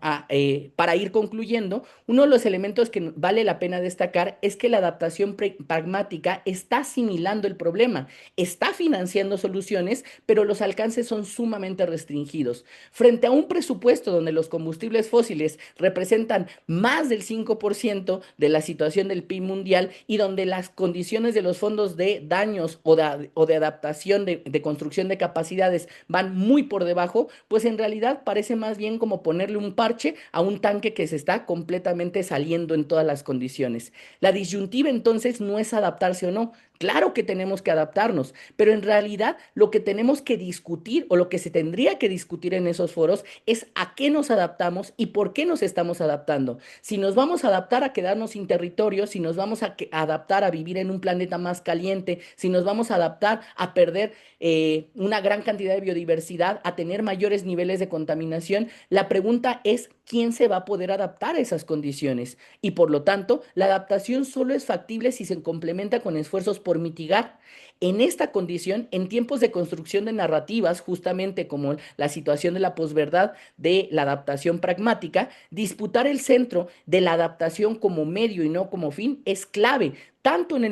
para ir concluyendo, uno de los elementos que vale la pena destacar es que la adaptación pragmática está asimilando el problema, está financiando soluciones, pero los alcances son sumamente restringidos. Frente a un presupuesto donde los combustibles fósiles representan más del 5% de la situación del PIB mundial y donde las condiciones de los fondos de daños o de adaptación de construcción de capacidades van muy por debajo, pues en realidad parece más bien como ponerle un parche a un tanque que se está completamente saliendo en todas las condiciones. La disyuntiva entonces no es adaptarse o no. Claro que tenemos que adaptarnos, pero en realidad lo que tenemos que discutir o lo que se tendría que discutir en esos foros es a qué nos adaptamos y por qué nos estamos adaptando. Si nos vamos a adaptar a quedarnos sin territorio, si nos vamos a adaptar a vivir en un planeta más caliente, si nos vamos a adaptar a perder una gran cantidad de biodiversidad, a tener mayores niveles de contaminación, la pregunta es quién se va a poder adaptar a esas condiciones. Y por lo tanto, la adaptación solo es factible si se complementa con esfuerzos por mitigar. En esta condición, en tiempos de construcción de narrativas, justamente como la situación de la posverdad, de la adaptación pragmática, disputar el centro de la adaptación como medio y no como fin es clave, tanto en el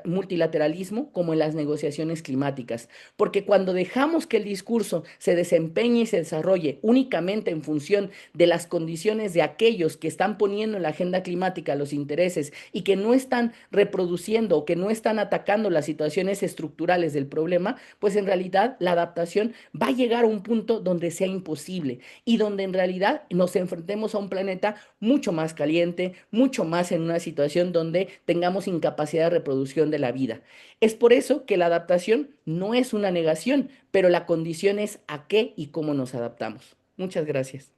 multilateralismo como en las negociaciones climáticas, porque cuando dejamos que el discurso se desempeñe y se desarrolle únicamente en función de las condiciones de aquellos que están poniendo en la agenda climática los intereses y que no están reproduciendo o que no están atacando las situaciones estructurales del problema, pues en realidad la adaptación va a llegar a un punto donde sea imposible y donde en realidad nos enfrentemos a un planeta mucho más caliente, mucho más en una situación donde tengamos incapacidad de reproducción de la vida. Es por eso que la adaptación no es una negación, pero la condición es a qué y cómo nos adaptamos. Muchas gracias.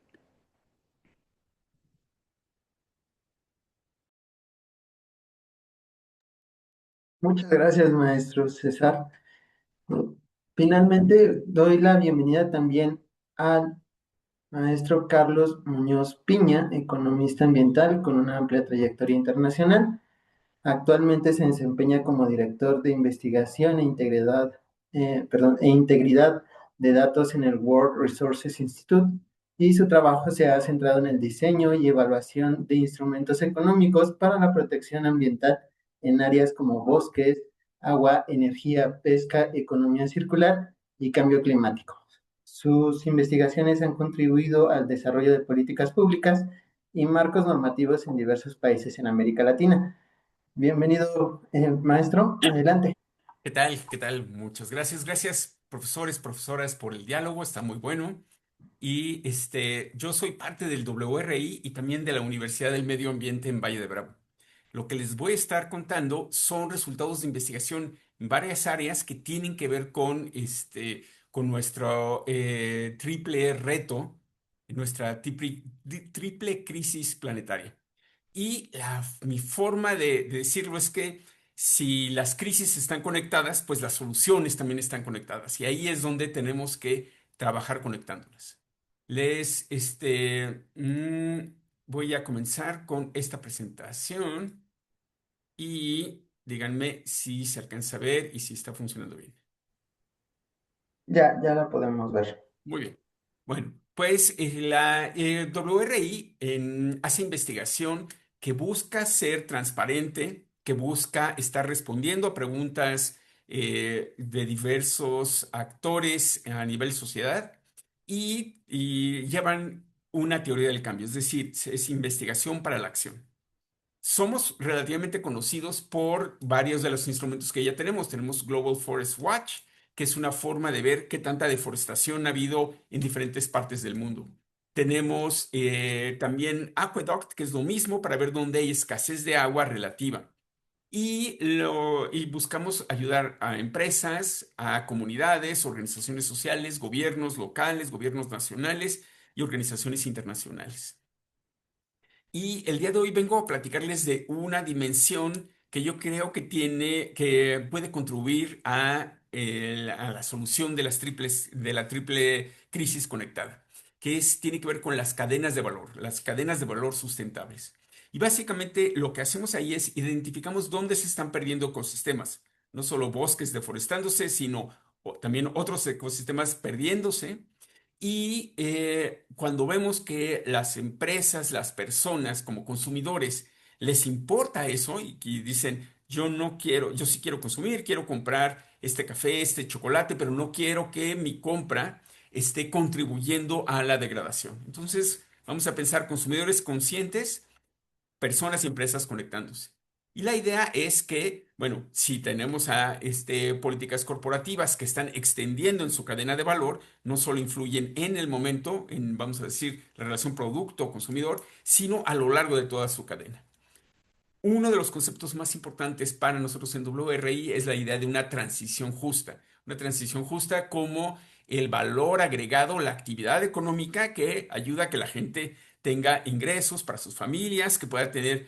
Muchas gracias, maestro César. Finalmente, doy la bienvenida también al maestro Carlos Muñoz Piña, economista ambiental con una amplia trayectoria internacional. Actualmente se desempeña como director de investigación e integridad de datos en el World Resources Institute y su trabajo se ha centrado en el diseño y evaluación de instrumentos económicos para la protección ambiental en áreas como bosques, agua, energía, pesca, economía circular y cambio climático. Sus investigaciones han contribuido al desarrollo de políticas públicas y marcos normativos en diversos países en América Latina. Bienvenido, maestro. Adelante. ¿Qué tal? ¿Qué tal? Muchas gracias. Gracias, profesores, profesoras, por el diálogo. Está muy bueno. Y yo soy parte del WRI y también de la Universidad del Medio Ambiente en Valle de Bravo. Lo que les voy a estar contando son resultados de investigación en varias áreas que tienen que ver con nuestro triple reto, nuestra triple crisis planetaria. Y mi forma de decirlo es que si las crisis están conectadas, pues las soluciones también están conectadas. Y ahí es donde tenemos que trabajar conectándolas. Voy a comenzar con esta presentación y díganme si se alcanza a ver y si está funcionando bien. Ya la podemos ver. Muy bien. Bueno, pues la WRI hace investigación que busca ser transparente, que busca estar respondiendo a preguntas de diversos actores a nivel sociedad y llevan una teoría del cambio, es decir, es investigación para la acción. Somos relativamente conocidos por varios de los instrumentos que ya tenemos. Tenemos Global Forest Watch, que es una forma de ver qué tanta deforestación ha habido en diferentes partes del mundo. Tenemos también Aqueduct, que es lo mismo para ver dónde hay escasez de agua relativa. Y buscamos ayudar a empresas, a comunidades, organizaciones sociales, gobiernos locales, gobiernos nacionales y organizaciones internacionales. Y el día de hoy vengo a platicarles de una dimensión que yo creo que puede contribuir a la solución de la triple crisis conectada, tiene que ver con las cadenas de valor, las cadenas de valor sustentables. Y básicamente lo que hacemos ahí es identificamos dónde se están perdiendo ecosistemas, no solo bosques deforestándose, sino también otros ecosistemas perdiéndose y cuando vemos que las empresas, las personas como consumidores les importa eso y dicen, yo no quiero, yo sí quiero consumir, quiero comprar este café, este chocolate, pero no quiero que mi compra esté contribuyendo a la degradación. Entonces, vamos a pensar consumidores conscientes, personas y empresas conectándose. Y la idea es que, bueno, si tenemos políticas corporativas que están extendiendo en su cadena de valor, no solo influyen en el momento, vamos a decir, la relación producto-consumidor, sino a lo largo de toda su cadena. Uno de los conceptos más importantes para nosotros en WRI es la idea de una transición justa como el valor agregado, la actividad económica que ayuda a que la gente tenga ingresos para sus familias, que pueda tener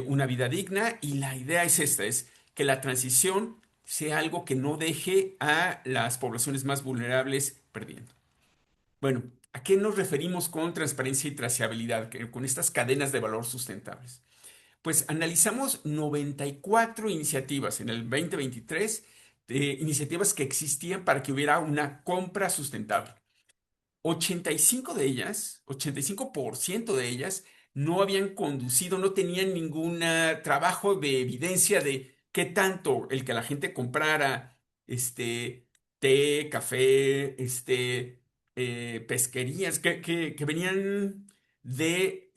una vida digna y la idea es esta, es que la transición sea algo que no deje a las poblaciones más vulnerables perdiendo. Bueno, ¿a qué nos referimos con transparencia y trazabilidad, con estas cadenas de valor sustentables? Pues analizamos 94 iniciativas en el 2023, iniciativas que existían para que hubiera una compra sustentable. 85 de ellas, 85% de ellas no habían conducido, no tenían ningún trabajo de evidencia de qué tanto el que la gente comprara té, café, pesquerías que venían de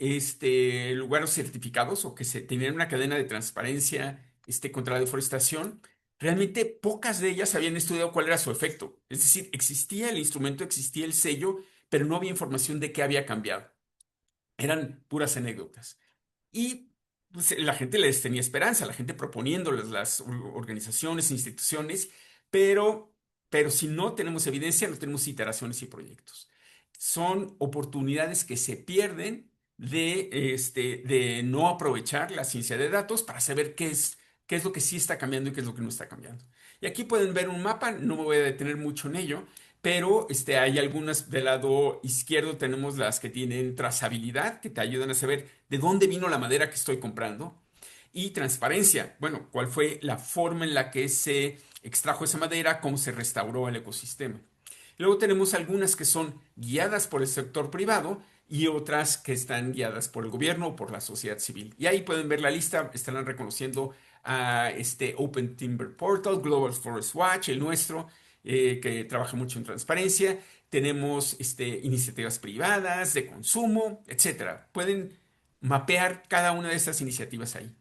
lugares certificados o que se tenían una cadena de transparencia contra la deforestación. Realmente pocas de ellas habían estudiado cuál era su efecto. Es decir, existía el instrumento, existía el sello, pero no había información de qué había cambiado. Eran puras anécdotas. Y pues, la gente les tenía esperanza, la gente proponiéndoles las organizaciones, instituciones, pero, pero si no tenemos evidencia, no tenemos iteraciones y proyectos. Son oportunidades que se pierden de no aprovechar la ciencia de datos para saber qué es lo que sí está cambiando y qué es lo que no está cambiando. Y aquí pueden ver un mapa, no me voy a detener mucho en ello, pero hay algunas del lado izquierdo, tenemos las que tienen trazabilidad, que te ayudan a saber de dónde vino la madera que estoy comprando. Y transparencia, bueno, cuál fue la forma en la que se extrajo esa madera, cómo se restauró el ecosistema. Luego tenemos algunas que son guiadas por el sector privado y otras que están guiadas por el gobierno o por la sociedad civil. Y ahí pueden ver la lista, estarán reconociendo a Open Timber Portal, Global Forest Watch, el nuestro, que trabaja mucho en transparencia. Tenemos iniciativas privadas de consumo, etcétera. Pueden mapear cada una de estas iniciativas ahí.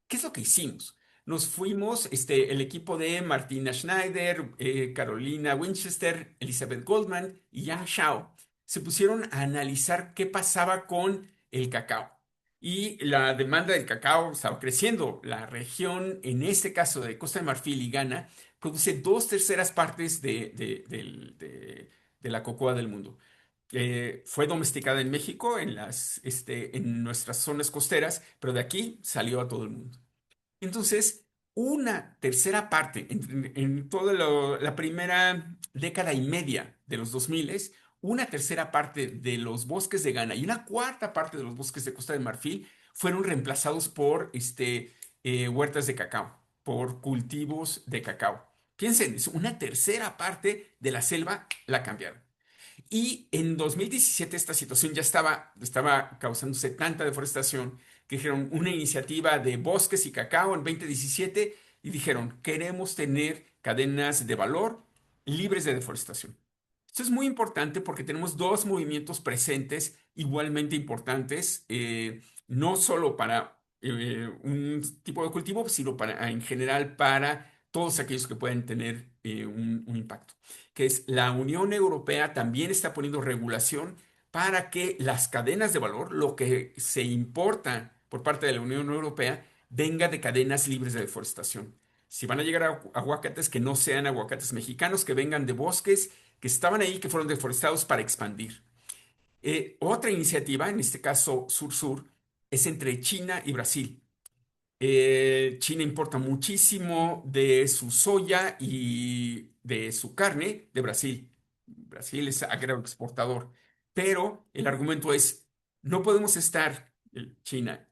¿Qué es lo que hicimos? Nos fuimos, el equipo de Martina Schneider, Carolina Winchester, Elizabeth Goldman y Yang Shao se pusieron a analizar qué pasaba con el cacao. Y la demanda del cacao estaba creciendo. La región, en este caso de Costa de Marfil y Ghana, produce 2/3 partes de la cocoa del mundo. Fue domesticada en México, en nuestras zonas costeras, pero de aquí salió a todo el mundo. Entonces, una tercera parte, en toda la primera década y media de los 2000, una tercera parte de los bosques de Ghana y una cuarta parte de los bosques de Costa de Marfil fueron reemplazados por huertas de cacao, por cultivos de cacao. Piensen, es una tercera parte de la selva la cambiaron. Y en 2017 esta situación ya estaba causándose tanta deforestación que dijeron una iniciativa de bosques y cacao en 2017 y dijeron, queremos tener cadenas de valor libres de deforestación. Esto es muy importante porque tenemos dos movimientos presentes igualmente importantes, no solo para un tipo de cultivo, sino en general para todos aquellos que pueden tener un impacto, que es la Unión Europea también está poniendo regulación para que las cadenas de valor, lo que se importa por parte de la Unión Europea, venga de cadenas libres de deforestación. Si van a llegar a aguacates, que no sean aguacates mexicanos, que vengan de bosques que estaban ahí, que fueron deforestados para expandir. Otra iniciativa, en este caso Sur-Sur, es entre China y Brasil. China importa muchísimo de su soya y de su carne de Brasil. Brasil es agroexportador, pero el argumento es, no podemos estar, China,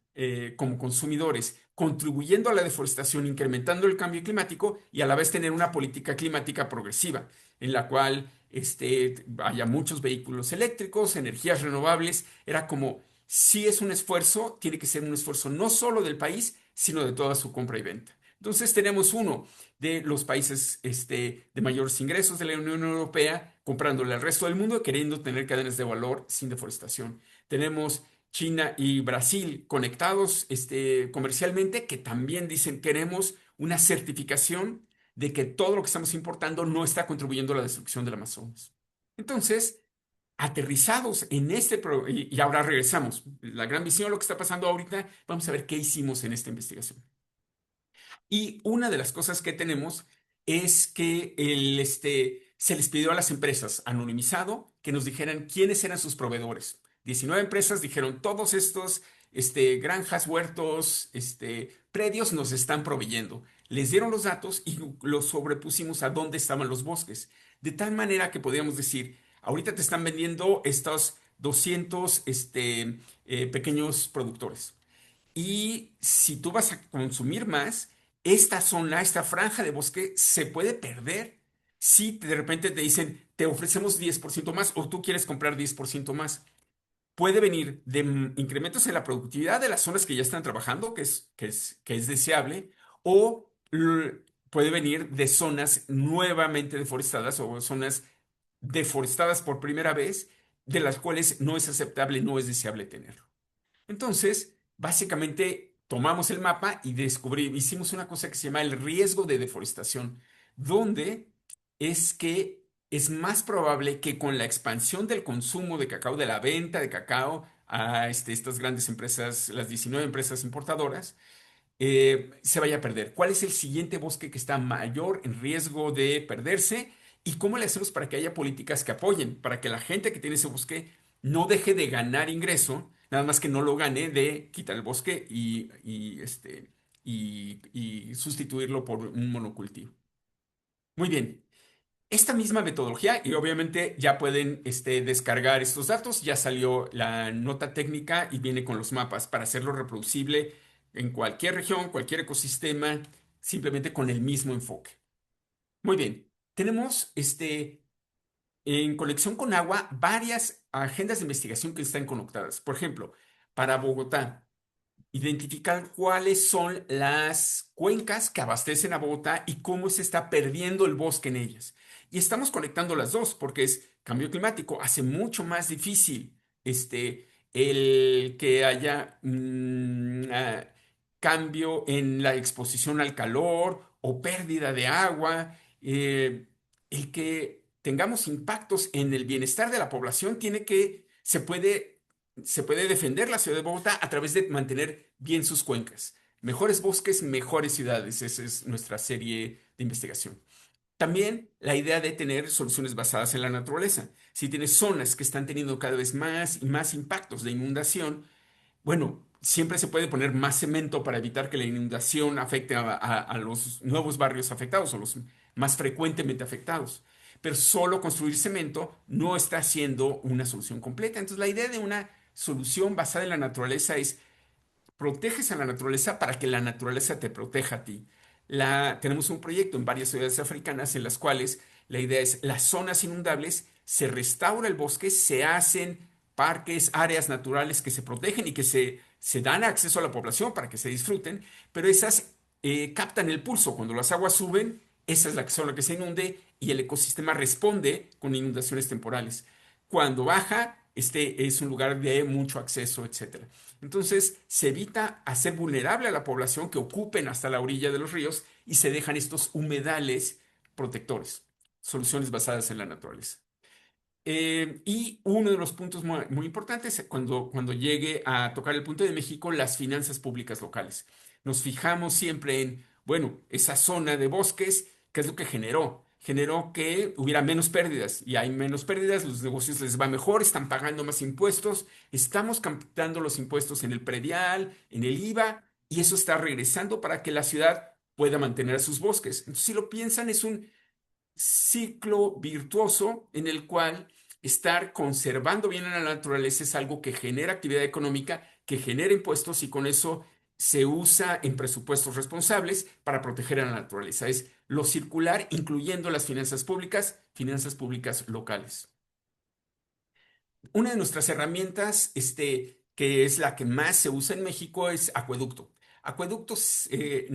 como consumidores, contribuyendo a la deforestación, incrementando el cambio climático y a la vez tener una política climática progresiva, en la cual haya muchos vehículos eléctricos, energías renovables. Era como, si es un esfuerzo, tiene que ser un esfuerzo no solo del país, sino de toda su compra y venta. Entonces tenemos uno de los países de mayores ingresos de la Unión Europea comprándole al resto del mundo, queriendo tener cadenas de valor sin deforestación. Tenemos China y Brasil conectados comercialmente, que también dicen queremos una certificación de que todo lo que estamos importando no está contribuyendo a la destrucción del Amazonas. Entonces, aterrizados en y ahora regresamos. La gran visión, lo que está pasando ahorita, vamos a ver qué hicimos en esta investigación. Y una de las cosas que tenemos es que se les pidió a las empresas anonimizado que nos dijeran quiénes eran sus proveedores. 19 empresas dijeron, todos estos granjas, huertos, predios nos están proveyendo. Les dieron los datos y los sobrepusimos a dónde estaban los bosques. De tal manera que podíamos decir, ahorita te están vendiendo estos 200 pequeños productores. Y si tú vas a consumir más, esta zona, esta franja de bosque se puede perder si de repente te dicen, te ofrecemos 10% más o tú quieres comprar 10% más. Puede venir de incrementos en la productividad de las zonas que ya están trabajando, que es deseable, o puede venir de zonas nuevamente deforestadas o zonas deforestadas por primera vez, de las cuales no es aceptable, no es deseable tenerlo. Entonces, básicamente tomamos el mapa y hicimos una cosa que se llama el riesgo de deforestación, donde es que es más probable que con la expansión del consumo de cacao, de la venta de cacao a estas grandes empresas, las 19 empresas importadoras, se vaya a perder. ¿Cuál es el siguiente bosque que está mayor en riesgo de perderse? ¿Y cómo le hacemos para que haya políticas que apoyen, para que la gente que tiene ese bosque no deje de ganar ingreso, nada más que no lo gane de quitar el bosque y sustituirlo por un monocultivo? Muy bien. Esta misma metodología, y obviamente ya pueden descargar estos datos, ya salió la nota técnica y viene con los mapas para hacerlo reproducible en cualquier región, cualquier ecosistema, simplemente con el mismo enfoque. Muy bien, tenemos en conexión con agua varias agendas de investigación que están conectadas. Por ejemplo, para Bogotá, identificar cuáles son las cuencas que abastecen a Bogotá y cómo se está perdiendo el bosque en ellas. Y estamos conectando las dos porque es cambio climático, hace mucho más difícil el que haya cambio en la exposición al calor o pérdida de agua, el que tengamos impactos en el bienestar de la población se puede defender la ciudad de Bogotá a través de mantener bien sus cuencas. Mejores bosques, mejores ciudades. Esa es nuestra serie de investigación. También la idea de tener soluciones basadas en la naturaleza. Si tienes zonas que están teniendo cada vez más y más impactos de inundación, bueno, siempre se puede poner más cemento para evitar que la inundación afecte a los nuevos barrios afectados o los más frecuentemente afectados. Pero solo construir cemento no está siendo una solución completa. Entonces, la idea de una solución basada en la naturaleza es: proteges a la naturaleza para que la naturaleza te proteja a ti. Tenemos un proyecto en varias ciudades africanas en las cuales la idea es: las zonas inundables, se restaura el bosque, se hacen parques, áreas naturales que se protegen y que se dan acceso a la población para que se disfruten, pero esas captan el pulso. Cuando las aguas suben, esa es la zona que se inunde y el ecosistema responde con inundaciones temporales. Cuando baja, este es un lugar de mucho acceso, etcétera. Entonces, se evita hacer vulnerable a la población que ocupen hasta la orilla de los ríos y se dejan estos humedales protectores, soluciones basadas en la naturaleza. Y uno de los puntos muy importantes cuando llegue a tocar el punto de México, las finanzas públicas locales. Nos fijamos siempre en, bueno, esa zona de bosques, ¿qué es lo que generó? Generó que hubiera menos pérdidas y hay menos pérdidas, los negocios les va mejor, están pagando más impuestos, estamos captando los impuestos en el predial, en el IVA, y eso está regresando para que la ciudad pueda mantener sus bosques. Entonces, si lo piensan, es un ciclo virtuoso en el cual estar conservando bien a la naturaleza es algo que genera actividad económica, que genera impuestos y con eso se usa en presupuestos responsables para proteger a la naturaleza. Es lo circular, incluyendo las finanzas públicas locales. Una de nuestras herramientas, que es la que más se usa en México, es Acueducto. Acueducto se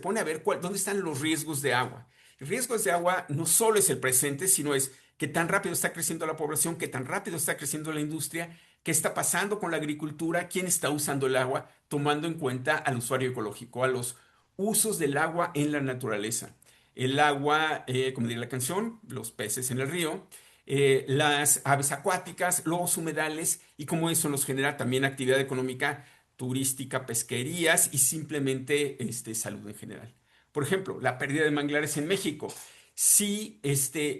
pone a ver dónde están los riesgos de agua. El riesgos de agua no solo es el presente, sino es qué tan rápido está creciendo la población, qué tan rápido está creciendo la industria, qué está pasando con la agricultura, quién está usando el agua, tomando en cuenta al usuario ecológico, a los usos del agua en la naturaleza. El agua, como diría la canción, los peces en el río, las aves acuáticas, los humedales y cómo eso nos genera también actividad económica, turística, pesquerías y simplemente salud en general. Por ejemplo, la pérdida de manglares en México. Si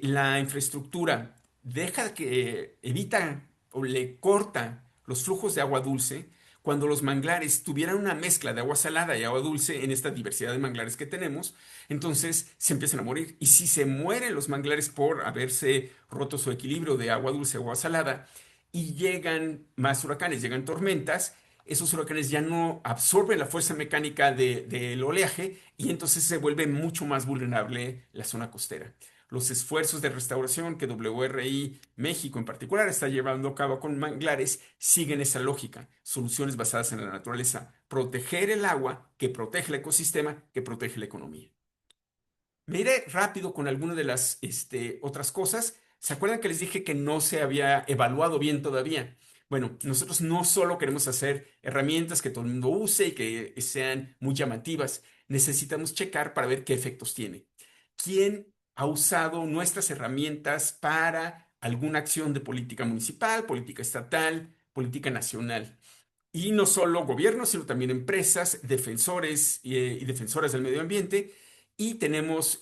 la infraestructura evita o le corta los flujos de agua dulce, cuando los manglares tuvieran una mezcla de agua salada y agua dulce en esta diversidad de manglares que tenemos, entonces se empiezan a morir. Y si se mueren los manglares por haberse roto su equilibrio de agua dulce o agua salada y llegan más huracanes, llegan tormentas, esos huracanes ya no absorben la fuerza mecánica del oleaje y entonces se vuelve mucho más vulnerable la zona costera. Los esfuerzos de restauración que WRI México en particular está llevando a cabo con manglares siguen esa lógica, soluciones basadas en la naturaleza, proteger el agua que protege el ecosistema, que protege la economía. Me iré rápido con algunas de las otras cosas. ¿Se acuerdan que les dije que no se había evaluado bien todavía? Bueno, nosotros no solo queremos hacer herramientas que todo el mundo use y que sean muy llamativas, necesitamos checar para ver qué efectos tiene. ¿Quién ha usado nuestras herramientas para alguna acción de política municipal, política estatal, política nacional? Y no solo gobiernos, sino también empresas, defensores y defensoras del medio ambiente. Y tenemos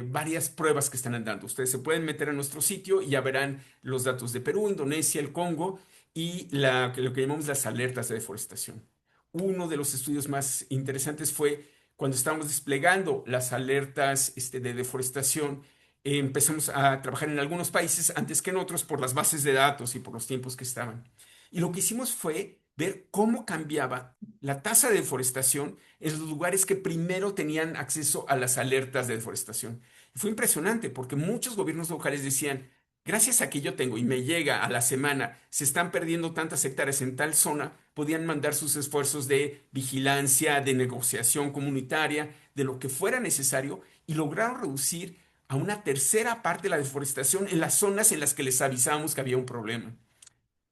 varias pruebas que están andando. Ustedes se pueden meter a nuestro sitio y ya verán los datos de Perú, Indonesia, el Congo y lo que llamamos las alertas de deforestación. Uno de los estudios más interesantes fue cuando estábamos desplegando las alertas de deforestación. Empezamos a trabajar en algunos países antes que en otros por las bases de datos y por los tiempos que estaban. Y lo que hicimos fue ver cómo cambiaba la tasa de deforestación en los lugares que primero tenían acceso a las alertas de deforestación. Y fue impresionante porque muchos gobiernos locales decían, gracias a que yo tengo y me llega a la semana, se están perdiendo tantas hectáreas en tal zona, podían mandar sus esfuerzos de vigilancia, de negociación comunitaria, de lo que fuera necesario y lograron reducir a una tercera parte la deforestación en las zonas en las que les avisábamos que había un problema.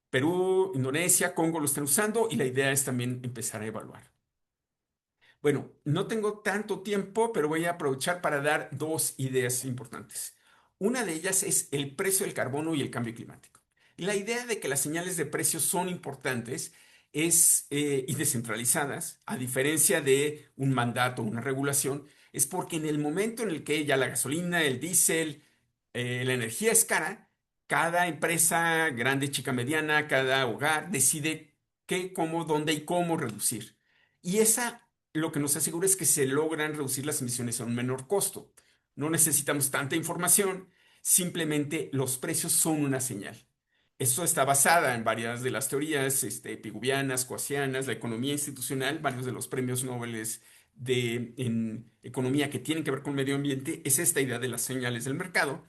Perú, Indonesia, Congo lo están usando y la idea es también empezar a evaluar. Bueno, no tengo tanto tiempo, pero voy a aprovechar para dar dos ideas importantes. Una de ellas es el precio del carbono y el cambio climático. La idea de que las señales de precios son importantes y descentralizadas, a diferencia de un mandato o una regulación, es porque en el momento en el que ya la gasolina, el diésel, la energía es cara, cada empresa, grande, chica, mediana, cada hogar decide qué, cómo, dónde y cómo reducir. Y esa lo que nos asegura es que se logran reducir las emisiones a un menor costo. No necesitamos tanta información, simplemente los precios son una señal. Esto está basada en varias de las teorías pigouvianas, coasianas, la economía institucional, varios de los premios Nobel en economía que tienen que ver con medio ambiente, es esta idea de las señales del mercado,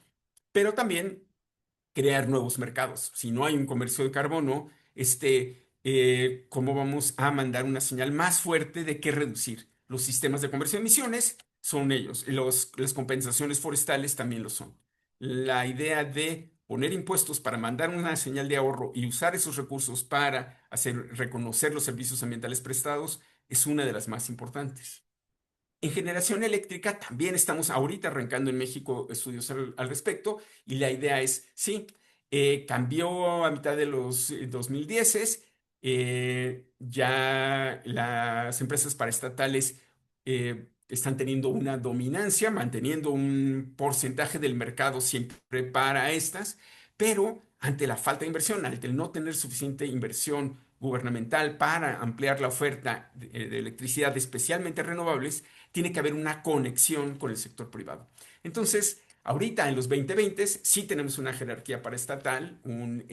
pero también crear nuevos mercados. Si no hay un comercio de carbono, ¿cómo vamos a mandar una señal más fuerte de qué reducir? Los sistemas de comercio de emisiones son ellos, las compensaciones forestales también lo son. La idea de poner impuestos para mandar una señal de ahorro y usar esos recursos para reconocer los servicios ambientales prestados es una de las más importantes. En generación eléctrica también estamos ahorita arrancando en México estudios al respecto y la idea es, sí, cambió a mitad de los 2010, ya las empresas paraestatales están teniendo una dominancia, manteniendo un porcentaje del mercado siempre para estas, pero ante la falta de inversión, ante el no tener suficiente inversión gubernamental para ampliar la oferta de electricidad, especialmente renovables, tiene que haber una conexión con el sector privado. Entonces, ahorita en los 2020 sí tenemos una jerarquía paraestatal, un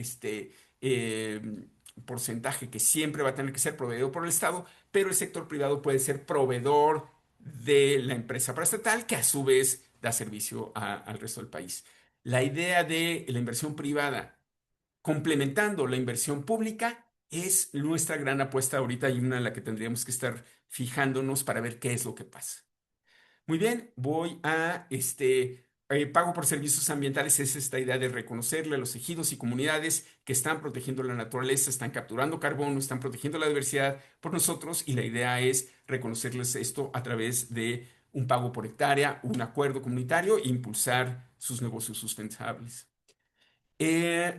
eh, porcentaje que siempre va a tener que ser proveído por el Estado, pero el sector privado puede ser proveedor de la empresa paraestatal que a su vez da servicio al resto del país. La idea de la inversión privada complementando la inversión pública es nuestra gran apuesta ahorita y una en la que tendríamos que estar fijándonos para ver qué es lo que pasa. Muy bien, voy a pago por servicios ambientales es esta idea de reconocerle a los ejidos y comunidades que están protegiendo la naturaleza, están capturando carbono, están protegiendo la diversidad por nosotros y la idea es reconocerles esto a través de un pago por hectárea, un acuerdo comunitario e impulsar sus negocios sustentables.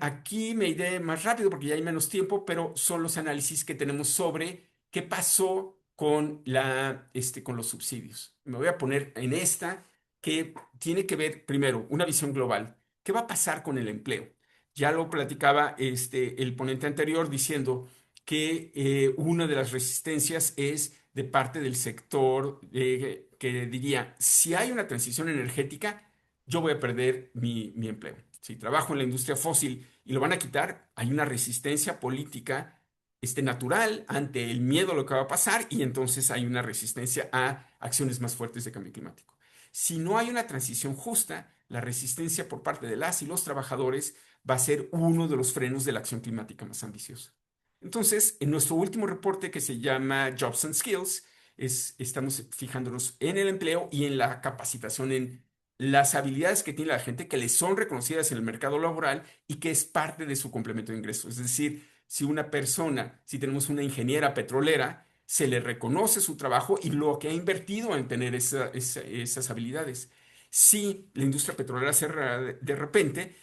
Aquí me iré más rápido porque ya hay menos tiempo, pero son los análisis que tenemos sobre qué pasó con los subsidios. Me voy a poner en esta que tiene que ver, primero, una visión global. ¿Qué va a pasar con el empleo? Ya lo platicaba el ponente anterior diciendo que una de las resistencias es de parte del sector que diría, si hay una transición energética, yo voy a perder mi empleo. Si trabajo en la industria fósil y lo van a quitar, hay una resistencia política natural ante el miedo a lo que va a pasar y entonces hay una resistencia a acciones más fuertes de cambio climático. Si no hay una transición justa, la resistencia por parte de las y los trabajadores va a ser uno de los frenos de la acción climática más ambiciosa. Entonces, en nuestro último reporte que se llama Jobs and Skills, estamos fijándonos en el empleo y en la capacitación, en las habilidades que tiene la gente que le son reconocidas en el mercado laboral y que es parte de su complemento de ingresos. Es decir, si una persona, si tenemos una ingeniera petrolera, se le reconoce su trabajo y lo que ha invertido en tener esas habilidades. Si la industria petrolera cerrara de repente,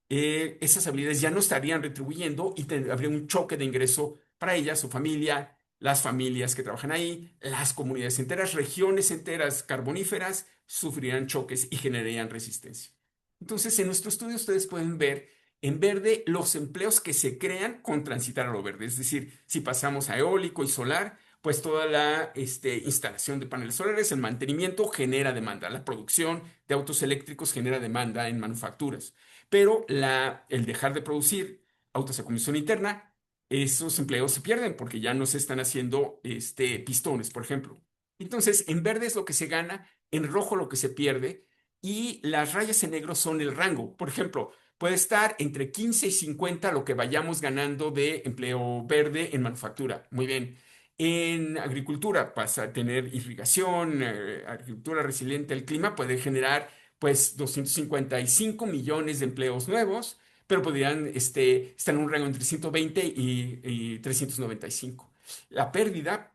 esas habilidades ya no estarían retribuyendo y habría un choque de ingreso para ella, su familia, las familias que trabajan ahí, las comunidades enteras, regiones enteras carboníferas sufrirían choques y generarían resistencia. Entonces, en nuestro estudio ustedes pueden ver en verde los empleos que se crean con transitar a lo verde. Es decir, si pasamos a eólico y solar, pues toda la instalación de paneles solares, el mantenimiento genera demanda, la producción de autos eléctricos genera demanda en manufacturas, pero el dejar de producir autos a combustión interna, esos empleos se pierden porque ya no se están haciendo pistones, por ejemplo. Entonces, en verde es lo que se gana, en rojo lo que se pierde, y las rayas en negro son el rango. Por ejemplo, puede estar entre 15 y 50 lo que vayamos ganando de empleo verde en manufactura. Muy bien. En agricultura pasa a tener irrigación, agricultura resiliente al clima, puede generar pues 255 millones de empleos nuevos, pero podrían estar en un rango entre 120 y 395. La pérdida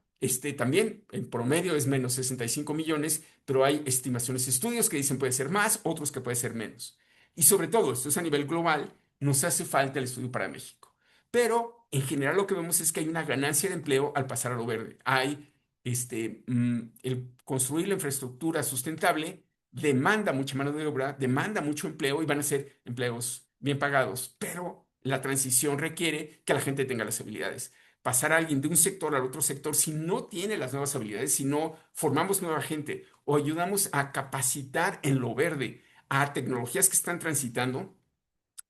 también en promedio es menos 65 millones, pero hay estimaciones, estudios que dicen puede ser más, otros que puede ser menos. Y sobre todo, esto es a nivel global, nos hace falta el estudio para México. Pero en general lo que vemos es que hay una ganancia de empleo al pasar a lo verde. Hay el construir la infraestructura sustentable demanda mucha mano de obra, demanda mucho empleo y van a ser empleos bien pagados, pero la transición requiere que la gente tenga las habilidades. Pasar a alguien de un sector al otro sector, si no tiene las nuevas habilidades, si no formamos nueva gente o ayudamos a capacitar en lo verde a tecnologías que están transitando,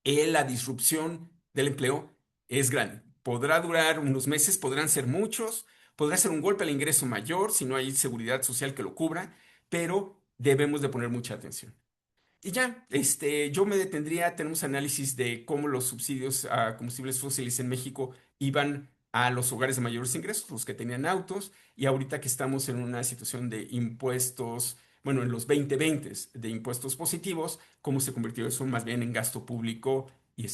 la disrupción del empleo es grande. Podrá durar unos meses, podrán ser muchos, podrá ser un golpe al ingreso mayor si no hay seguridad social que lo cubra, pero debemos de poner mucha atención. Y ya, yo me detendría, tenemos análisis de cómo los subsidios a combustibles fósiles en México iban a los hogares de mayores ingresos, los que tenían autos, y ahorita que estamos en una situación de impuestos, bueno, en los 2020 de impuestos positivos, cómo se convirtió eso más bien en gasto público y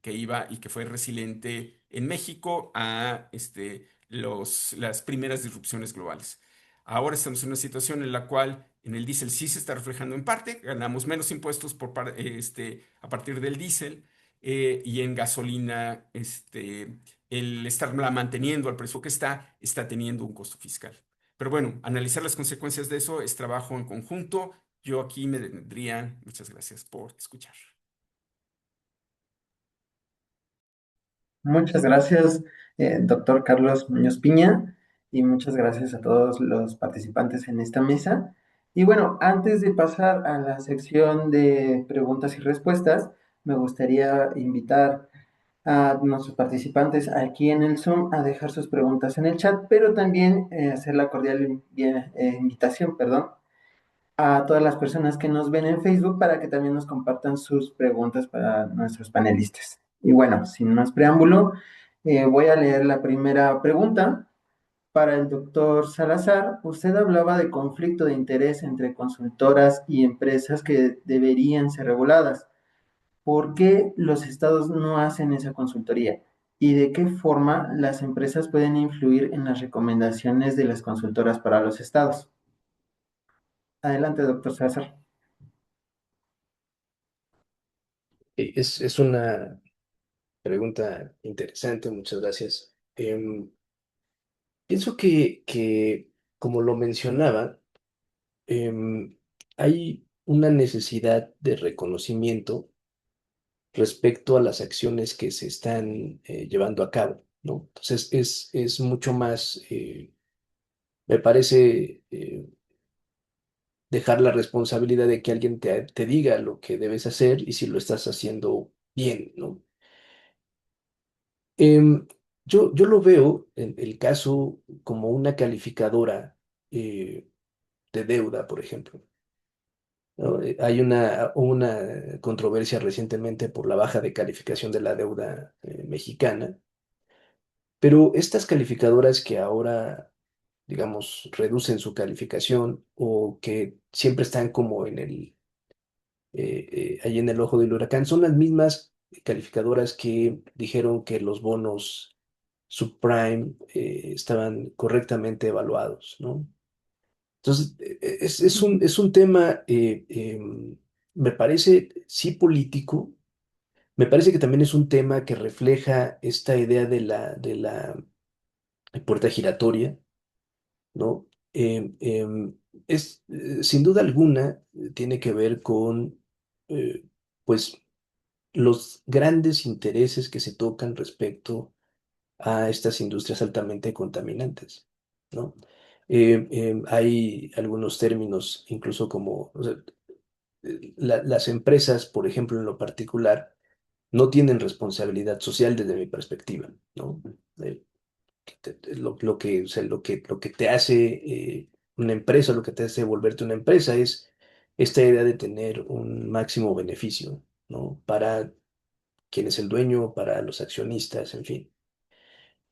que iba y que fue resiliente en México a las primeras disrupciones globales. Ahora estamos en una situación en la cual en el diésel sí se está reflejando en parte, ganamos menos impuestos a partir del diésel, y en gasolina el estarla manteniendo al precio que está teniendo un costo fiscal. Pero bueno, analizar las consecuencias de eso es trabajo en conjunto. Yo aquí me detendría. Muchas gracias por escuchar. Muchas gracias, doctor Carlos Muñoz Piña, y muchas gracias a todos los participantes en esta mesa. Y bueno, antes de pasar a la sección de preguntas y respuestas, me gustaría invitar a nuestros participantes aquí en el Zoom a dejar sus preguntas en el chat, pero también hacer la cordial invitación, perdón, a todas las personas que nos ven en Facebook para que también nos compartan sus preguntas para nuestros panelistas. Y bueno, sin más preámbulo, voy a leer la primera pregunta. Para el doctor Salazar, usted hablaba de conflicto de interés entre consultoras y empresas que deberían ser reguladas. ¿Por qué los estados no hacen esa consultoría? ¿Y de qué forma las empresas pueden influir en las recomendaciones de las consultoras para los estados? Adelante, doctor Salazar. Es una pregunta interesante, muchas gracias. Pienso que, como lo mencionaba, hay una necesidad de reconocimiento respecto a las acciones que se están llevando a cabo, ¿no? Entonces, es mucho más, me parece, dejar la responsabilidad de que alguien te diga lo que debes hacer y si lo estás haciendo bien, ¿no? Em, Yo lo veo en el caso como una calificadora eh, de deuda, por ejemplo. ¿No? Hay una controversia recientemente por la baja de calificación de la deuda mexicana, pero estas calificadoras que ahora, digamos, reducen su calificación o que siempre están como ahí en el ojo del huracán, son las mismas calificadoras que dijeron que los bonos subprime estaban correctamente evaluados, ¿no? Entonces, es un tema, me parece, sí político, me parece que también es un tema que refleja esta idea de la puerta giratoria, ¿no? Sin duda alguna, tiene que ver con, eh, pues, los grandes intereses que se tocan respecto a estas industrias altamente contaminantes, ¿no? Hay algunos términos, incluso como, o sea, las empresas, por ejemplo, en lo particular, no tienen responsabilidad social desde mi perspectiva, ¿no? Eh, o sea, lo que te hace una empresa, lo que te hace volverte una empresa es esta idea de tener un máximo beneficio, ¿no? Para quien es el dueño, para los accionistas, en fin.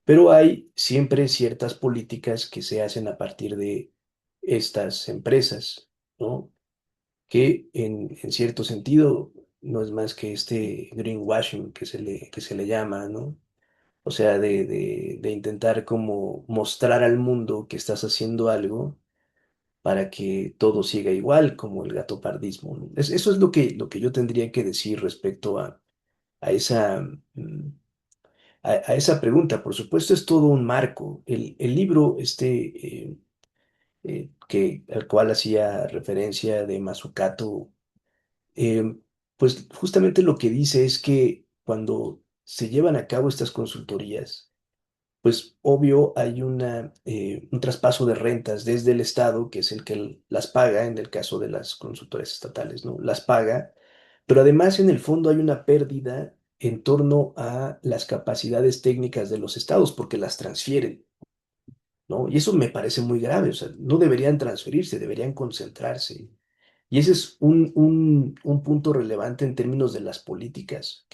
Pero hay siempre ciertas políticas que se hacen a partir de estas empresas, ¿no? Que en cierto sentido no es más que este greenwashing que se le llama, ¿no? O sea, de intentar como mostrar al mundo que estás haciendo algo para que todo siga igual, como el gatopardismo, ¿no? Eso es lo que yo tendría que decir respecto a esa, a esa pregunta. Por supuesto, es todo un marco. El libro al cual hacía referencia de Mazzucato, eh, pues justamente lo que dice es que cuando se llevan a cabo estas consultorías, pues obvio hay un traspaso de rentas desde el Estado, que es el que las paga en el caso de las consultoras estatales, ¿no? Las paga, pero además en el fondo hay una pérdida en torno a las capacidades técnicas de los estados, porque las transfieren, ¿no? Y eso me parece muy grave, o sea, no deberían transferirse, deberían concentrarse. Y ese es un punto relevante en términos de las políticas,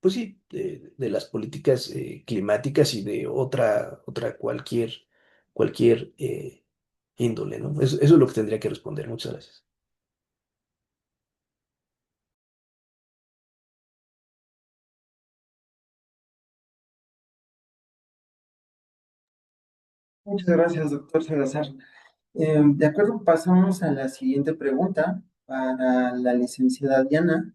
pues sí, de las políticas climáticas y de otra cualquier índole, ¿no? Eso es lo que tendría que responder. Muchas gracias. Muchas gracias, doctor Salazar. De acuerdo, pasamos a la siguiente pregunta para la licenciada Diana.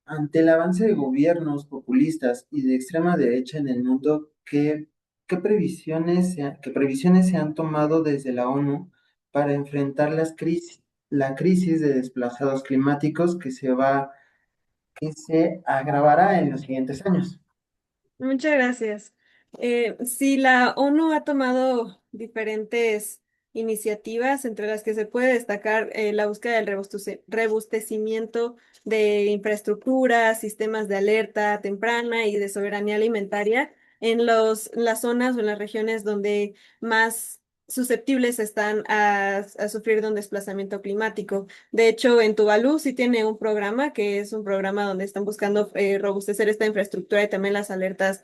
Ante el avance de gobiernos populistas y de extrema derecha en el mundo, qué previsiones se han tomado desde la ONU para enfrentar la crisis de desplazados climáticos que se agravará en los siguientes años? Muchas gracias. Sí, la ONU ha tomado diferentes iniciativas, entre las que se puede destacar la búsqueda del robustecimiento de infraestructuras, sistemas de alerta temprana y de soberanía alimentaria en las zonas o en las regiones donde más susceptibles están a sufrir de un desplazamiento climático. De hecho, en Tuvalu sí tiene un programa que es un programa donde están buscando robustecer esta infraestructura y también las alertas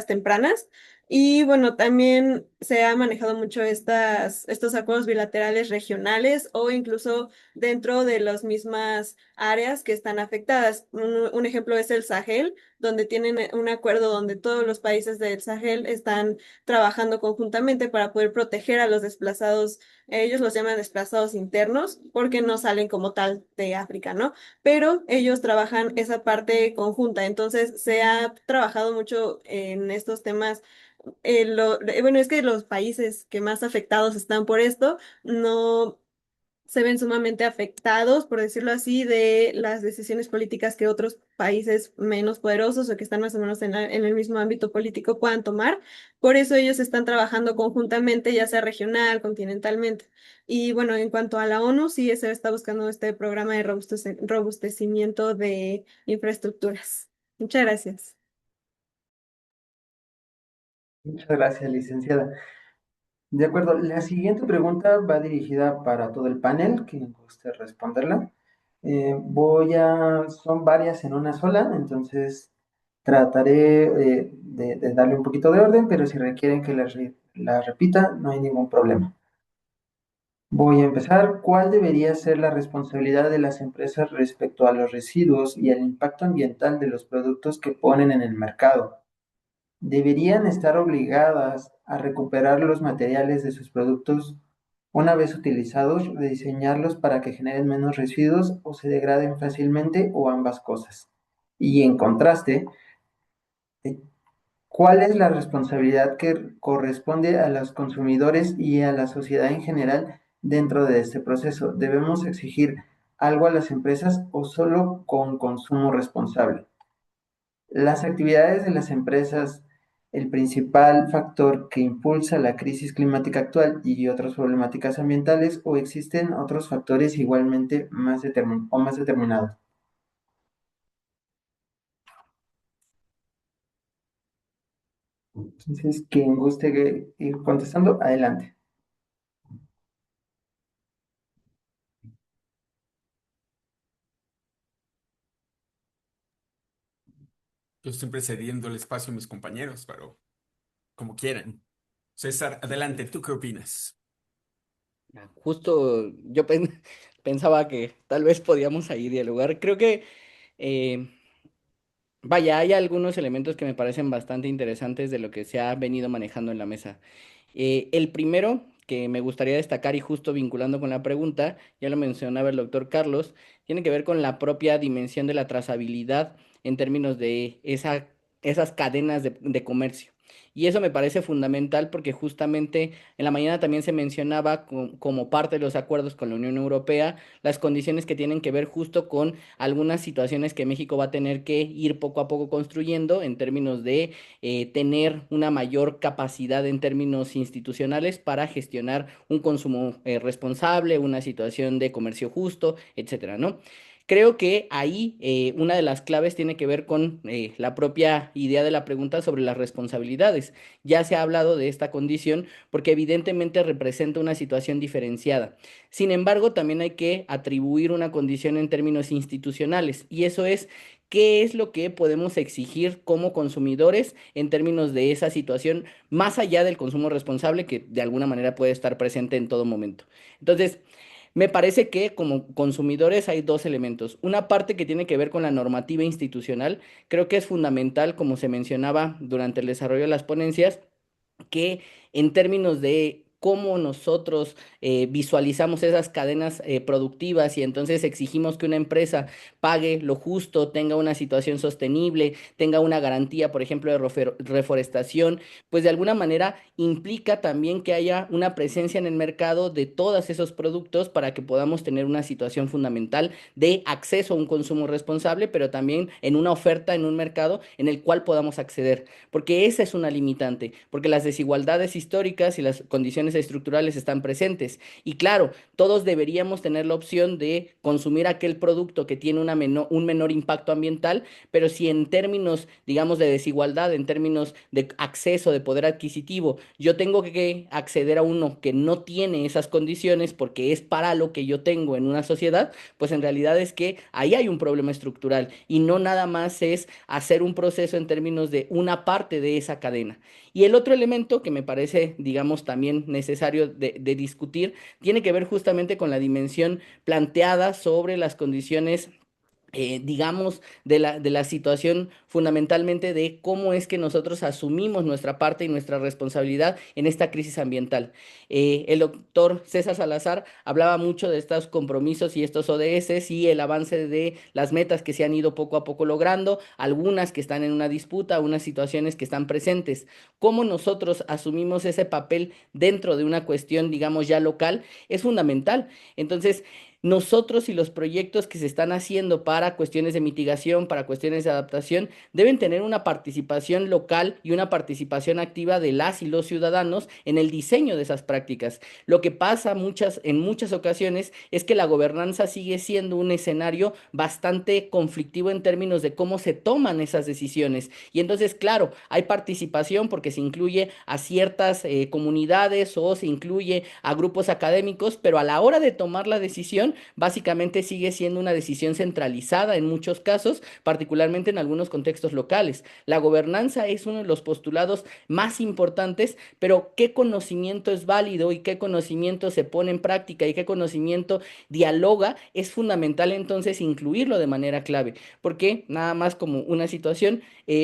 tempranas. Y bueno, también se ha manejado mucho estos acuerdos bilaterales regionales o incluso dentro de las mismas áreas que están afectadas. Un ejemplo es el Sahel, donde tienen un acuerdo donde todos los países del Sahel están trabajando conjuntamente para poder proteger a los desplazados. Ellos los llaman desplazados internos porque no salen como tal de África, ¿no? Pero ellos trabajan esa parte conjunta. Entonces, se ha trabajado mucho en estos temas. Bueno, es que los países que más afectados están por esto no se ven sumamente afectados, por decirlo así, de las decisiones políticas que otros países menos poderosos o que están más o menos en el mismo ámbito político puedan tomar. Por eso ellos están trabajando conjuntamente, ya sea regional, continentalmente. Y bueno, en cuanto a la ONU, sí se está buscando este programa de robustecimiento de infraestructuras. Muchas gracias. Muchas gracias, licenciada. De acuerdo, la siguiente pregunta va dirigida para todo el panel, quien guste responderla. Son varias en una sola, entonces trataré de darle un poquito de orden, pero si requieren que la repita, no hay ningún problema. Voy a empezar. ¿Cuál debería ser la responsabilidad de las empresas respecto a los residuos y el impacto ambiental de los productos que ponen en el mercado? ¿Deberían estar obligadas a recuperar los materiales de sus productos una vez utilizados, rediseñarlos para que generen menos residuos o se degraden fácilmente o ambas cosas? Y en contraste, eh, ¿cuál es la responsabilidad que corresponde a los consumidores y a la sociedad en general dentro de este proceso? ¿Debemos exigir algo a las empresas o solo con consumo responsable? Las actividades de las empresas, el principal factor que impulsa la crisis climática actual y otras problemáticas ambientales, o existen otros factores igualmente más determinados. Entonces, quien guste ir contestando, adelante. Yo siempre cediendo el espacio a mis compañeros, pero como quieran. César, adelante, ¿tú qué opinas? Justo yo pensaba que tal vez podíamos ahí dialogar. Creo que, eh, vaya, hay algunos elementos que me parecen bastante interesantes de lo que se ha venido manejando en la mesa. El primero que me gustaría destacar y justo vinculando con la pregunta, ya lo mencionaba el doctor Carlos, tiene que ver con la propia dimensión de la trazabilidad en términos de esas cadenas de comercio. Y eso me parece fundamental porque justamente en la mañana también se mencionaba como parte de los acuerdos con la Unión Europea las condiciones que tienen que ver justo con algunas situaciones que México va a tener que ir poco a poco construyendo en términos de tener una mayor capacidad en términos institucionales para gestionar un consumo responsable, una situación de comercio justo, etcétera, ¿no? Creo que ahí una de las claves tiene que ver con la propia idea de la pregunta sobre las responsabilidades. Ya se ha hablado de esta condición porque evidentemente representa una situación diferenciada. Sin embargo, también hay que atribuir una condición en términos institucionales y eso es qué es lo que podemos exigir como consumidores en términos de esa situación, más allá del consumo responsable que de alguna manera puede estar presente en todo momento. Entonces, me parece que como consumidores hay dos elementos. Una parte que tiene que ver con la normativa institucional, creo que es fundamental, como se mencionaba durante el desarrollo de las ponencias, que en términos de cómo nosotros visualizamos esas cadenas productivas y entonces exigimos que una empresa pague lo justo, tenga una situación sostenible, tenga una garantía, por ejemplo, de reforestación, pues de alguna manera implica también que haya una presencia en el mercado de todos esos productos para que podamos tener una situación fundamental de acceso a un consumo responsable, pero también en una oferta en un mercado en el cual podamos acceder, porque esa es una limitante, porque las desigualdades históricas y las condiciones estructurales están presentes. Y claro, todos deberíamos tener la opción de consumir aquel producto que tiene un menor impacto ambiental, pero si en términos, digamos, de desigualdad, en términos de acceso, de poder adquisitivo, yo tengo que acceder a uno que no tiene esas condiciones porque es para lo que yo tengo en una sociedad, pues en realidad es que ahí hay un problema estructural y no nada más es hacer un proceso en términos de una parte de esa cadena. Y el otro elemento que me parece, digamos, también necesario de discutir, tiene que ver justamente con la dimensión planteada sobre las condiciones digamos, de la situación fundamentalmente de cómo es que nosotros asumimos nuestra parte y nuestra responsabilidad en esta crisis ambiental. El doctor César Salazar hablaba mucho de estos compromisos y estos ODS y el avance de las metas que se han ido poco a poco logrando, algunas que están en una disputa, unas situaciones que están presentes. Cómo nosotros asumimos ese papel dentro de una cuestión, digamos, ya local, es fundamental. Entonces, nosotros y los proyectos que se están haciendo para cuestiones de mitigación, para cuestiones de adaptación, deben tener una participación local y una participación activa de las y los ciudadanos en el diseño de esas prácticas. Lo que pasa en muchas ocasiones es que la gobernanza sigue siendo un escenario bastante conflictivo en términos de cómo se toman esas decisiones. Y entonces, claro, hay participación porque se incluye a ciertas comunidades o se incluye a grupos académicos, pero a la hora de tomar la decisión, básicamente sigue siendo una decisión centralizada en muchos casos, particularmente en algunos contextos locales. La gobernanza es uno de los postulados más importantes, pero ¿qué conocimiento es válido y qué conocimiento se pone en práctica y qué conocimiento dialoga? Es fundamental entonces incluirlo de manera clave, porque nada más como una situación,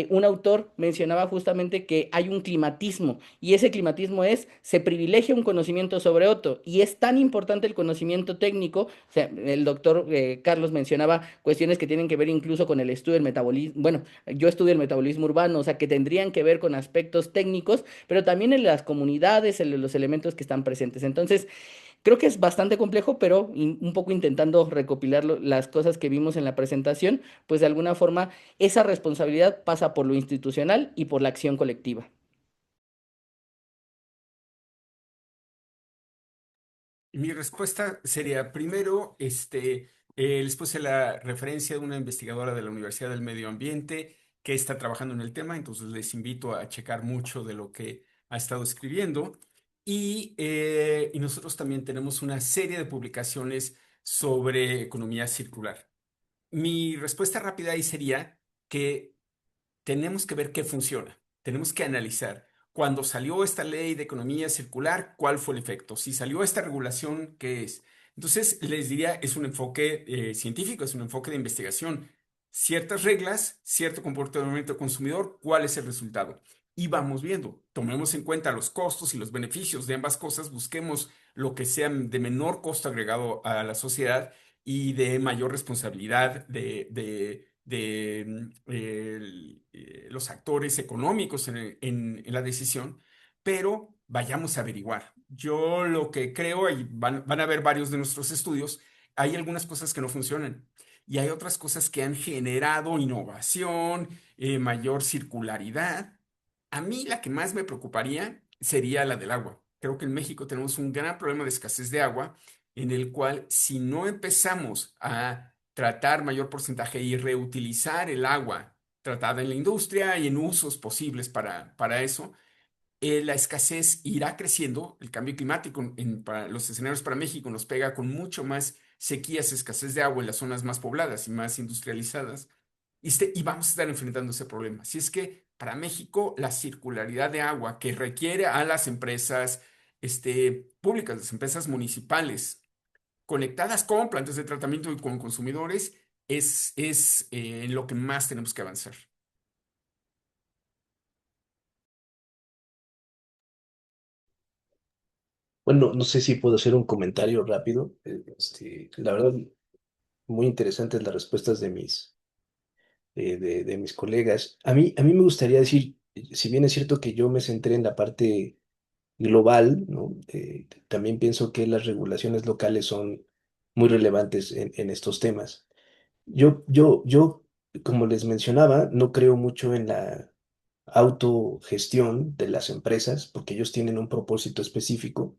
un autor mencionaba justamente que hay un climatismo y ese climatismo es, se privilegia un conocimiento sobre otro y es tan importante el conocimiento técnico, o sea, el doctor Carlos mencionaba cuestiones que tienen que ver incluso con el estudio del metabolismo, bueno, yo estudio el metabolismo urbano, o sea, que tendrían que ver con aspectos técnicos, pero también en las comunidades, en los elementos que están presentes. Entonces, creo que es bastante complejo, pero un poco intentando recopilar las cosas que vimos en la presentación, pues de alguna forma esa responsabilidad pasa por lo institucional y por la acción colectiva. Mi respuesta sería, primero, les puse la referencia de una investigadora de la Universidad del Medio Ambiente que está trabajando en el tema, entonces les invito a checar mucho de lo que ha estado escribiendo. Y nosotros también tenemos una serie de publicaciones sobre economía circular. Mi respuesta rápida ahí sería que tenemos que ver qué funciona, tenemos que analizar. Cuando salió esta ley de economía circular, ¿cuál fue el efecto? Si salió esta regulación, ¿qué es? Entonces, les diría, es un enfoque científico, es un enfoque de investigación. Ciertas reglas, cierto comportamiento del consumidor, ¿cuál es el resultado? Y vamos viendo, tomemos en cuenta los costos y los beneficios de ambas cosas, busquemos lo que sea de menor costo agregado a la sociedad y de mayor responsabilidad de los actores económicos en la decisión, pero vayamos a averiguar. Yo lo que creo, y van a ver varios de nuestros estudios, hay algunas cosas que no funcionan y hay otras cosas que han generado innovación, mayor circularidad. A mí la que más me preocuparía sería la del agua. Creo que en México tenemos un gran problema de escasez de agua en el cual si no empezamos a tratar mayor porcentaje y reutilizar el agua tratada en la industria y en usos posibles para eso, la escasez irá creciendo. El cambio climático para los escenarios para México nos pega con mucho más sequías, escasez de agua en las zonas más pobladas y más industrializadas. Y vamos a estar enfrentando ese problema. Si es que para México la circularidad de agua que requiere a las empresas públicas, las empresas municipales, conectadas con plantas de tratamiento y con consumidores, es en lo que más tenemos que avanzar. Bueno, no sé si puedo hacer un comentario rápido. La verdad, muy interesantes las respuestas de mis colegas. A mí me gustaría decir, si bien es cierto que yo me centré en la parte global, ¿no? También pienso que las regulaciones locales son muy relevantes en estos temas. Yo, como les mencionaba, no creo mucho en la autogestión de las empresas, porque ellos tienen un propósito específico,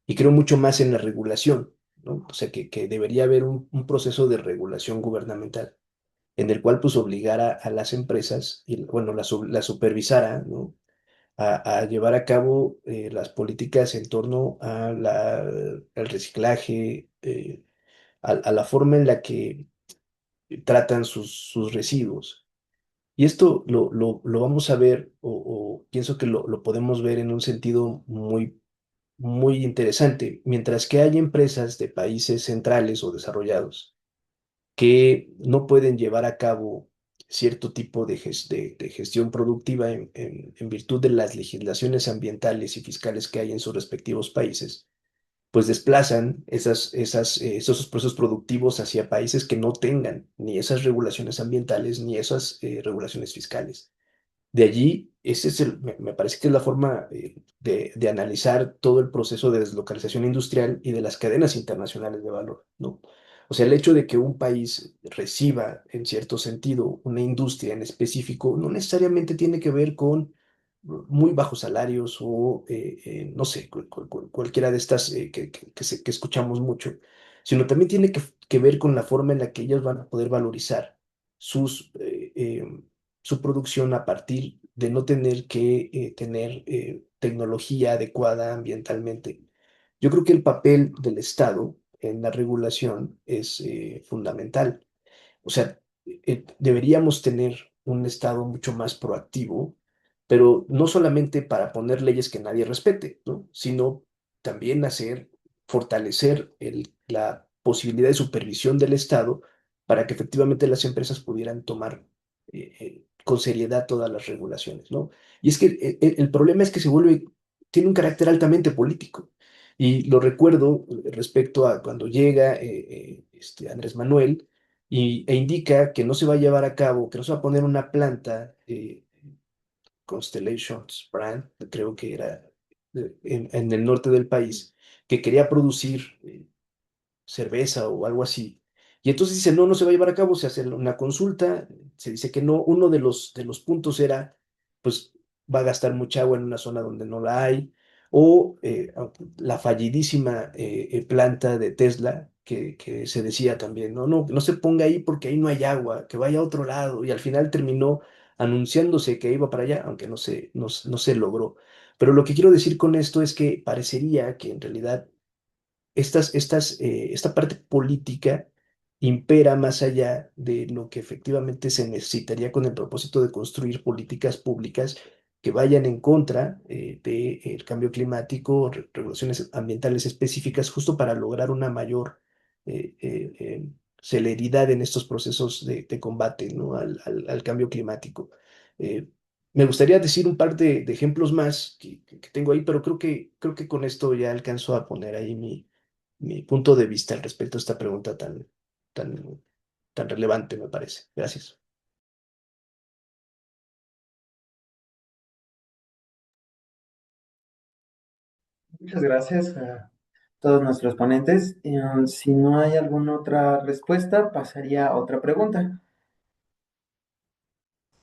y creo mucho más en la regulación, ¿no? O sea, que debería haber un proceso de regulación gubernamental en el cual pues obligara a las empresas, y bueno, la supervisara, ¿no? A llevar a cabo las políticas en torno al reciclaje, a la forma en la que tratan sus residuos. Y esto lo vamos a ver, o pienso que lo podemos ver en un sentido muy interesante. Mientras que hay empresas de países centrales o desarrollados que no pueden llevar a cabo cierto tipo de gestión productiva en virtud de las legislaciones ambientales y fiscales que hay en sus respectivos países, pues desplazan esos procesos productivos hacia países que no tengan ni esas regulaciones ambientales ni esas regulaciones fiscales. De allí, me parece que es la forma de analizar todo el proceso de deslocalización industrial y de las cadenas internacionales de valor, ¿no? O sea, el hecho de que un país reciba, en cierto sentido, una industria en específico, no necesariamente tiene que ver con muy bajos salarios o, no sé, cualquiera de estas que escuchamos mucho, sino también tiene que ver con la forma en la que ellos van a poder valorizar sus, su producción a partir de no tener que tener tecnología adecuada ambientalmente. Yo creo que el papel del Estado en la regulación es fundamental. O sea, deberíamos tener un Estado mucho más proactivo, pero no solamente para poner leyes que nadie respete, ¿no? Sino también fortalecer la posibilidad de supervisión del Estado para que efectivamente las empresas pudieran tomar con seriedad todas las regulaciones, ¿no? Y es que el problema es que tiene un carácter altamente político. Y lo recuerdo respecto a cuando llega Andrés Manuel e indica que no se va a llevar a cabo, que no se va a poner una planta, Constellations Brand, creo que era en el norte del país, que quería producir cerveza o algo así. Y entonces dice, no, no se va a llevar a cabo, se hace una consulta, se dice que no, uno de los puntos era, pues va a gastar mucha agua en una zona donde no la hay, o la fallidísima planta de Tesla, que se decía también, no, no, no se ponga ahí porque ahí no hay agua, que vaya a otro lado, y al final terminó anunciándose que iba para allá, aunque no se logró. Pero lo que quiero decir con esto es que parecería que en realidad esta parte política impera más allá de lo que efectivamente se necesitaría con el propósito de construir políticas públicas que vayan en contra del cambio climático, regulaciones ambientales específicas, justo para lograr una mayor celeridad en estos procesos de combate, ¿no? al cambio climático. Eh, Me gustaría decir un par de ejemplos más que tengo ahí, pero creo que con esto ya alcanzo a poner ahí mi punto de vista al respecto a esta pregunta tan, tan relevante, me parece. Gracias. Muchas gracias a todos nuestros ponentes. Si no hay alguna otra respuesta, pasaría a otra pregunta.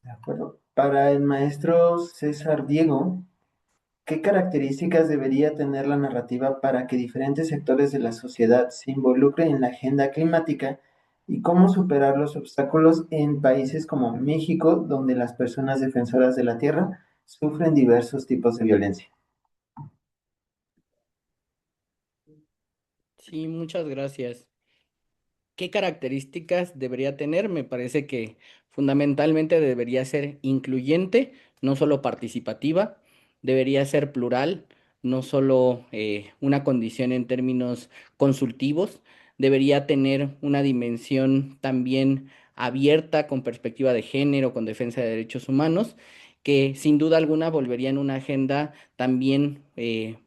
¿De acuerdo? Para el maestro César Diego, ¿qué características debería tener la narrativa para que diferentes sectores de la sociedad se involucren en la agenda climática y cómo superar los obstáculos en países como México, donde las personas defensoras de la tierra sufren diversos tipos de violencia? Sí, muchas gracias. ¿Qué características debería tener? Me parece que fundamentalmente debería ser incluyente, no solo participativa, debería ser plural, no solo una condición en términos consultivos, debería tener una dimensión también abierta con perspectiva de género, con defensa de derechos humanos, que sin duda alguna volverían una agenda también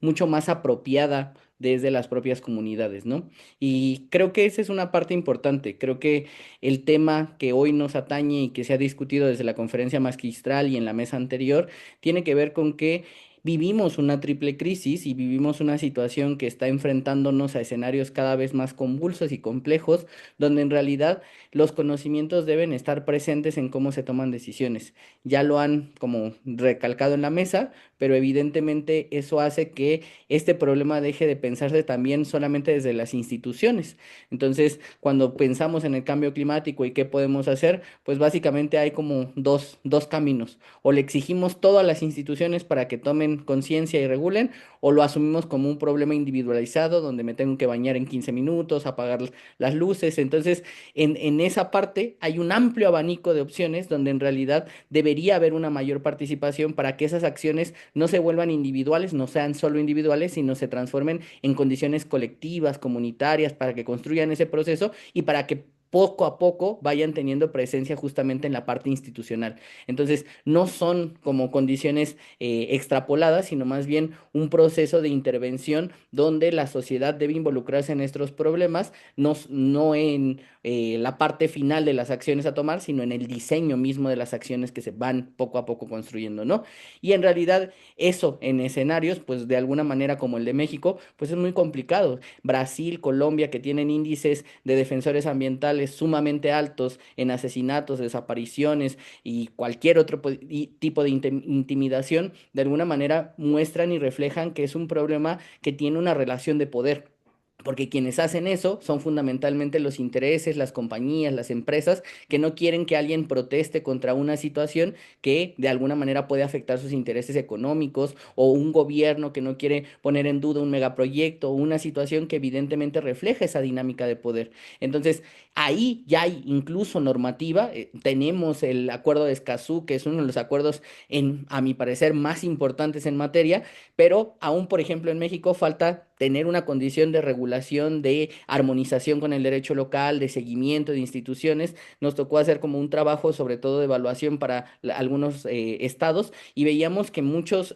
mucho más apropiada desde las propias comunidades, ¿no? Y creo que esa es una parte importante. Creo que el tema que hoy nos atañe y que se ha discutido desde la conferencia magistral y en la mesa anterior tiene que ver con que vivimos una triple crisis y vivimos una situación que está enfrentándonos a escenarios cada vez más convulsos y complejos, donde en realidad los conocimientos deben estar presentes en cómo se toman decisiones. Ya lo han como recalcado en la mesa, pero evidentemente eso hace que este problema deje de pensarse también solamente desde las instituciones. Entonces, cuando pensamos en el cambio climático y qué podemos hacer, pues básicamente hay como dos caminos. O le exigimos todo a las instituciones para que tomen conciencia y regulen, o lo asumimos como un problema individualizado donde me tengo que bañar en 15 minutos, apagar las luces. Entonces, en esa parte hay un amplio abanico de opciones donde en realidad debería haber una mayor participación para que esas acciones no se vuelvan individuales, no sean solo individuales, sino se transformen en condiciones colectivas, comunitarias, para que construyan ese proceso y para que poco a poco vayan teniendo presencia justamente en la parte institucional. Entonces, no son como condiciones extrapoladas, sino más bien un proceso de intervención donde la sociedad debe involucrarse en estos problemas, no en la parte final de las acciones a tomar, sino en el diseño mismo de las acciones que se van poco a poco construyendo, ¿no? Y en realidad eso en escenarios, pues de alguna manera como el de México, pues es muy complicado. Brasil, Colombia, que tienen índices de defensores ambientales sumamente altos en asesinatos, desapariciones y cualquier otro tipo de intimidación, de alguna manera muestran y reflejan que es un problema que tiene una relación de poder. Porque quienes hacen eso son fundamentalmente los intereses, las compañías, las empresas que no quieren que alguien proteste contra una situación que de alguna manera puede afectar sus intereses económicos, o un gobierno que no quiere poner en duda un megaproyecto o una situación que evidentemente refleja esa dinámica de poder. Entonces, ahí ya hay incluso normativa. Tenemos el acuerdo de Escazú, que es uno de los acuerdos a mi parecer más importantes en materia, pero aún, por ejemplo, en México falta tener una condición de regulación, de armonización con el derecho local, de seguimiento de instituciones. Nos tocó hacer como un trabajo, sobre todo de evaluación para algunos estados, y veíamos que muchas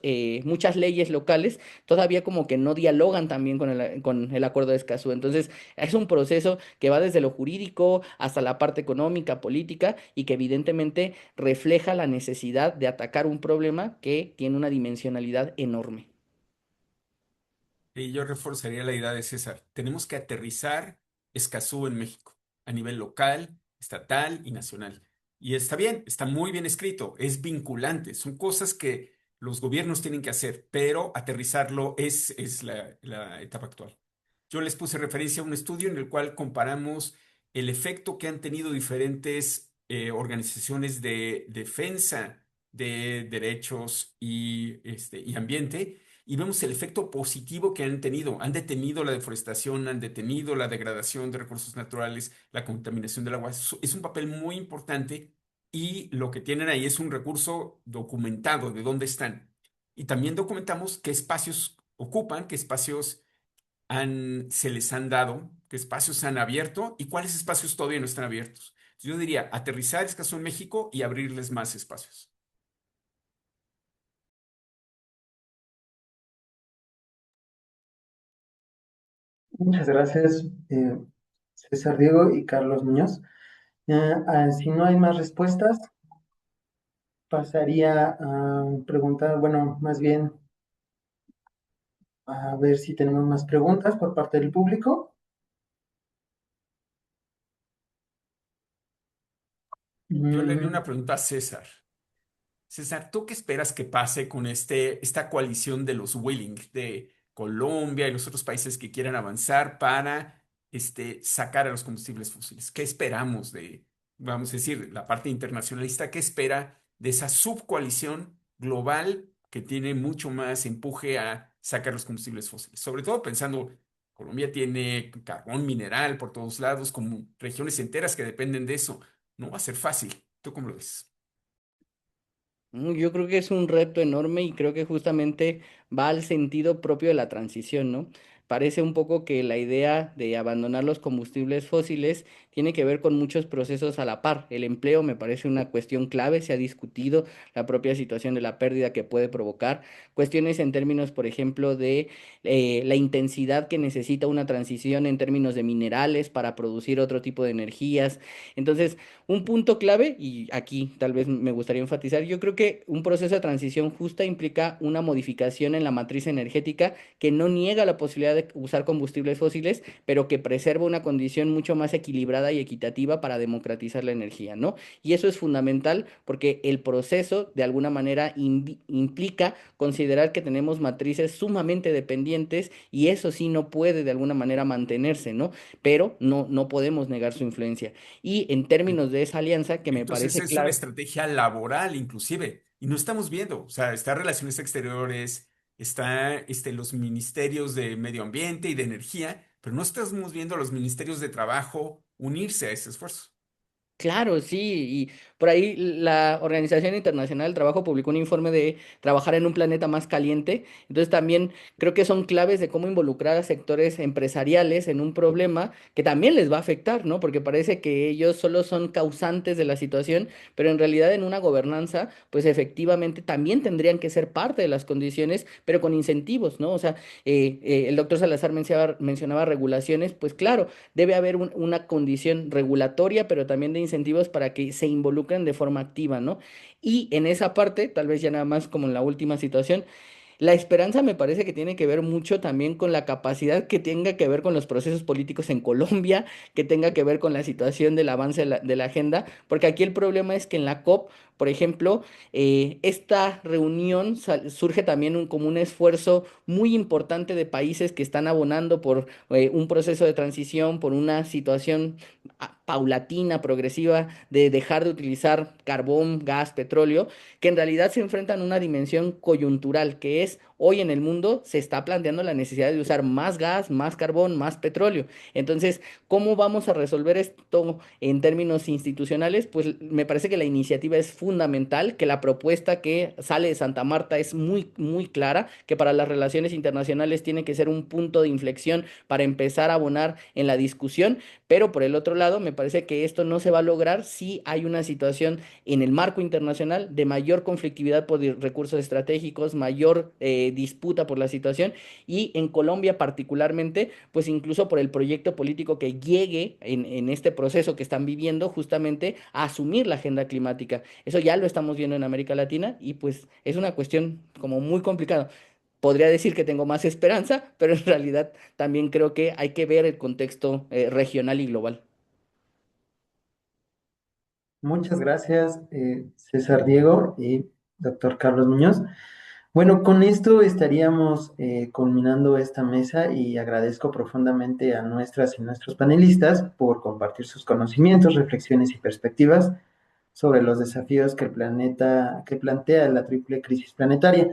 leyes locales todavía como que no dialogan también con el acuerdo de Escazú. Entonces, es un proceso que va desde lo jurídico hasta la parte económica, política, y que evidentemente refleja la necesidad de atacar un problema que tiene una dimensionalidad enorme. Y yo reforzaría la idea de César. Tenemos que aterrizar Escazú en México, a nivel local, estatal y nacional. Y está bien, está muy bien escrito, es vinculante, son cosas que los gobiernos tienen que hacer, pero aterrizarlo es la etapa actual. Yo les puse referencia a un estudio en el cual comparamos el efecto que han tenido diferentes organizaciones de defensa de derechos y ambiente, y vemos el efecto positivo que han tenido. Han detenido la deforestación, han detenido la degradación de recursos naturales, la contaminación del agua. Es un papel muy importante, y lo que tienen ahí es un recurso documentado de dónde están. Y también documentamos qué espacios ocupan, qué espacios se les han dado, qué espacios se han abierto y cuáles espacios todavía no están abiertos. Yo diría aterrizar Escazú en México y abrirles más espacios. Muchas gracias, César Diego y Carlos Muñoz. Si no hay más respuestas, pasaría a preguntar, bueno, más bien a ver si tenemos más preguntas por parte del público. Yo le haría Mm, una pregunta a César. César, ¿tú qué esperas que pase con esta coalición de los Willing, de Colombia y los otros países que quieran avanzar para sacar a los combustibles fósiles? ¿Qué esperamos vamos a decir, la parte internacionalista? ¿Qué espera de esa subcoalición global que tiene mucho más empuje a sacar los combustibles fósiles? Sobre todo pensando, Colombia tiene carbón mineral por todos lados, como regiones enteras que dependen de eso. No va a ser fácil. ¿Tú cómo lo ves? Yo creo que es un reto enorme y creo que justamente va al sentido propio de la transición, ¿no? Parece un poco que la idea de abandonar los combustibles fósiles tiene que ver con muchos procesos a la par. El empleo me parece una cuestión clave, se ha discutido la propia situación de la pérdida que puede provocar, cuestiones en términos, por ejemplo, de la intensidad que necesita una transición en términos de minerales para producir otro tipo de energías. Entonces, un punto clave, y aquí tal vez me gustaría enfatizar, yo creo que un proceso de transición justa implica una modificación en la matriz energética que no niega la posibilidad de usar combustibles fósiles, pero que preserva una condición mucho más equilibrada y equitativa para democratizar la energía, ¿no? Y eso es fundamental porque el proceso de alguna manera implica considerar que tenemos matrices sumamente dependientes, y eso sí no puede de alguna manera mantenerse, ¿no? Pero no podemos negar su influencia. Y en términos de esa alianza, que me Entonces parece es una clave. estrategia laboral inclusive, y no estamos viendo, o sea, está Relaciones Exteriores, está los ministerios de Medio Ambiente y de Energía, pero no estamos viendo a los ministerios de Trabajo unirse a ese esfuerzo. Claro, sí, y por ahí la Organización Internacional del Trabajo publicó un informe de trabajar en un planeta más caliente, entonces también creo que son claves de cómo involucrar a sectores empresariales en un problema que también les va a afectar, ¿no? Porque parece que ellos solo son causantes de la situación, pero en realidad en una gobernanza, pues efectivamente también tendrían que ser parte de las condiciones, pero con incentivos, ¿no? O sea, el doctor Salazar mencionaba regulaciones, pues claro, debe haber una condición regulatoria, pero también de incentivos para que se involucren de forma activa, ¿no? Y en esa parte, tal vez ya nada más como en la última situación, la esperanza me parece que tiene que ver mucho también con la capacidad que tenga que ver con los procesos políticos en Colombia, que tenga que ver con la situación del avance de la agenda, porque aquí el problema es que en la COP, por ejemplo, esta reunión surge también como un esfuerzo muy importante de países que están abonando por un proceso de transición, por una situación paulatina, progresiva, de dejar de utilizar carbón, gas, petróleo, que en realidad se enfrentan a una dimensión coyuntural, que es hoy en el mundo se está planteando la necesidad de usar más gas, más carbón, más petróleo. Entonces, ¿cómo vamos a resolver esto en términos institucionales? Pues me parece que la iniciativa es fundamental, que la propuesta que sale de Santa Marta es muy, muy clara, que para las relaciones internacionales tiene que ser un punto de inflexión para empezar a abonar en la discusión, pero por el otro lado, me parece que esto no se va a lograr si hay una situación en el marco internacional de mayor conflictividad por recursos estratégicos, mayor disputa por la situación y en Colombia particularmente, pues incluso por el proyecto político que llegue en este proceso que están viviendo justamente a asumir la agenda climática. Eso ya lo estamos viendo en América Latina y pues es una cuestión como muy complicada. Podría decir que tengo más esperanza, pero en realidad también creo que hay que ver el contexto regional y global. Muchas gracias, César Diego y doctor Carlos Muñoz. Bueno, con esto estaríamos culminando esta mesa y agradezco profundamente a nuestras y nuestros panelistas por compartir sus conocimientos, reflexiones y perspectivas sobre los desafíos que el planeta, que plantea la triple crisis planetaria.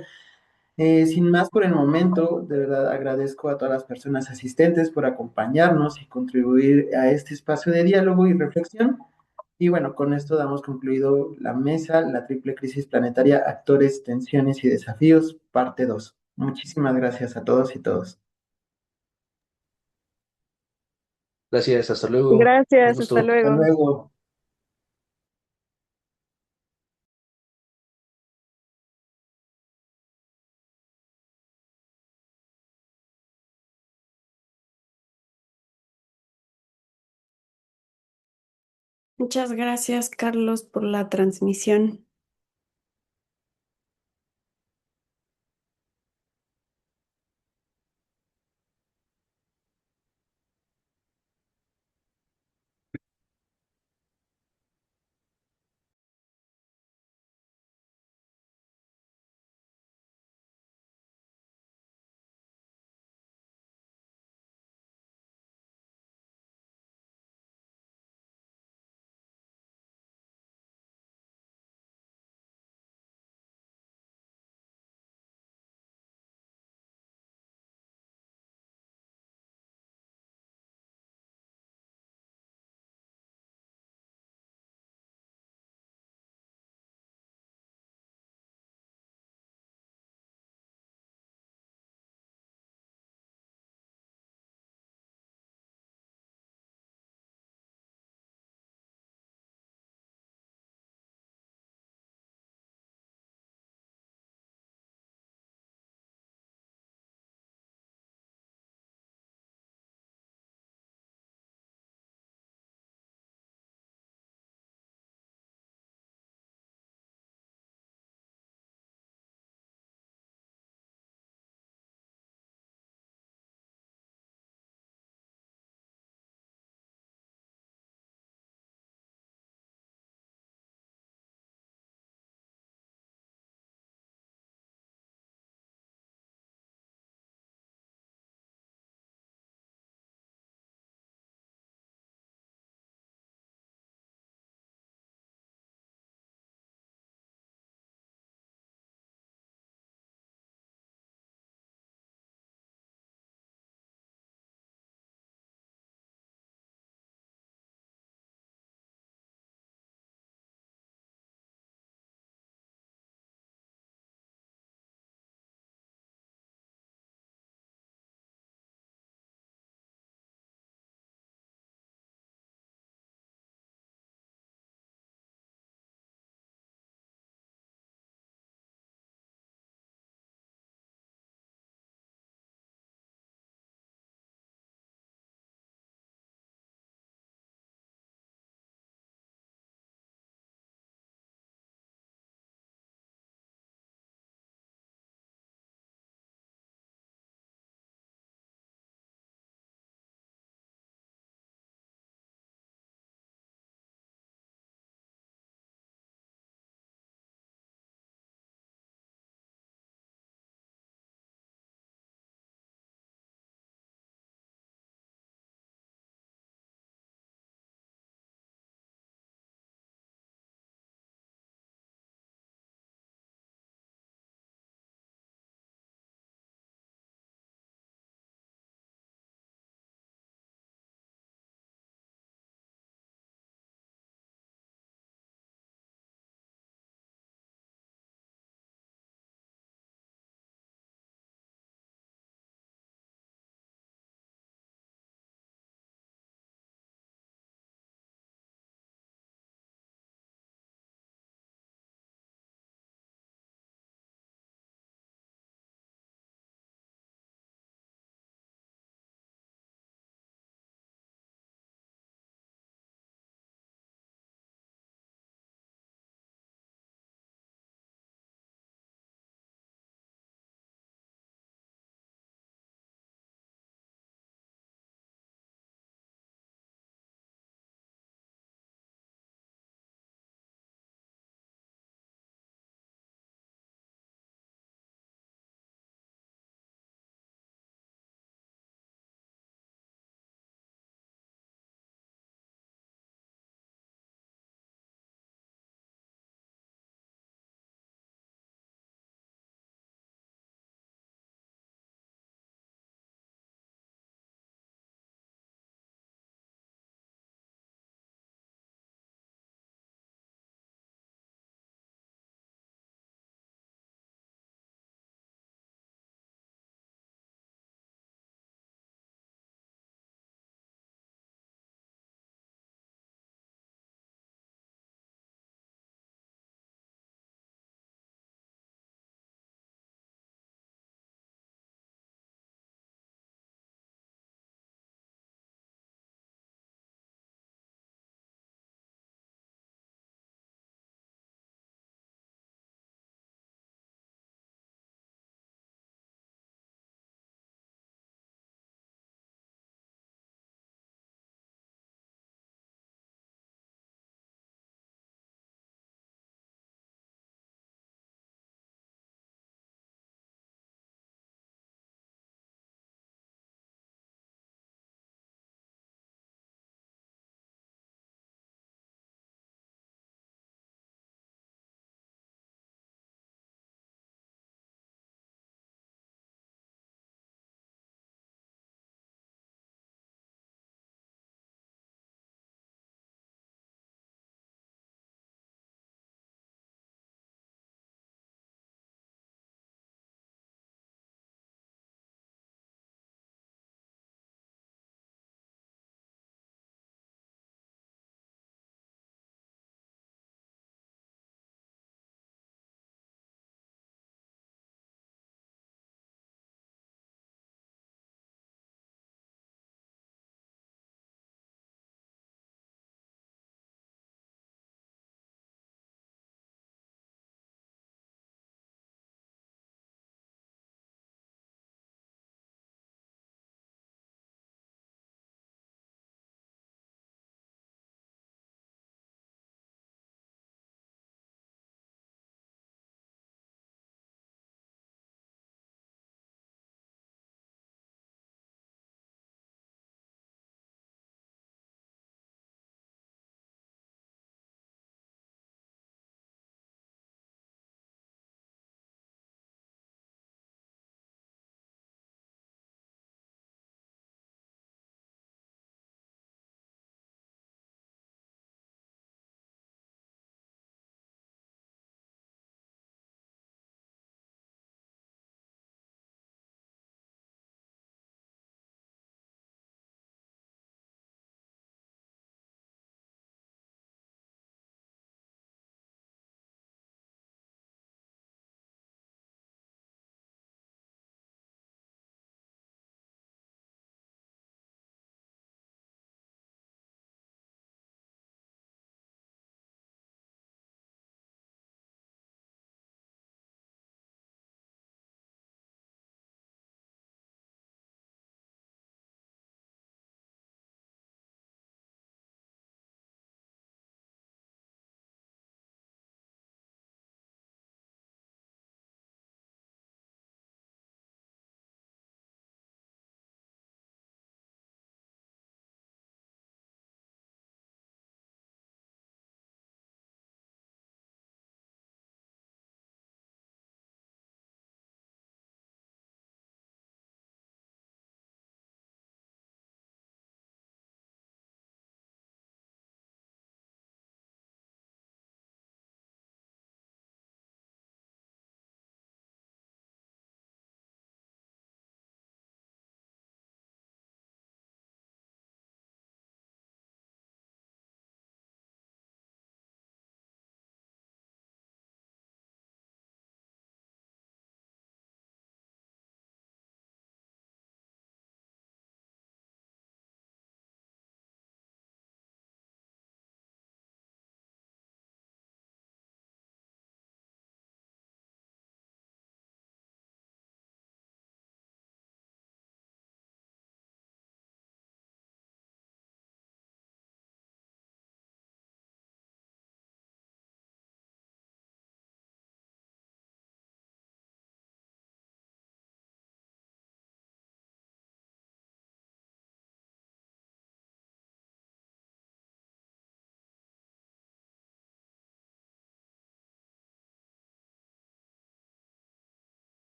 Sin más por el momento, de verdad agradezco a todas las personas asistentes por acompañarnos y contribuir a este espacio de diálogo y reflexión. Y bueno, con esto damos concluido la mesa, la triple crisis planetaria, actores, tensiones y desafíos, parte 2. Muchísimas gracias a todos y todos. Gracias, hasta luego. Un Gracias, hasta gusto. Hasta luego. luego. Muchas gracias, Carlos, por la transmisión.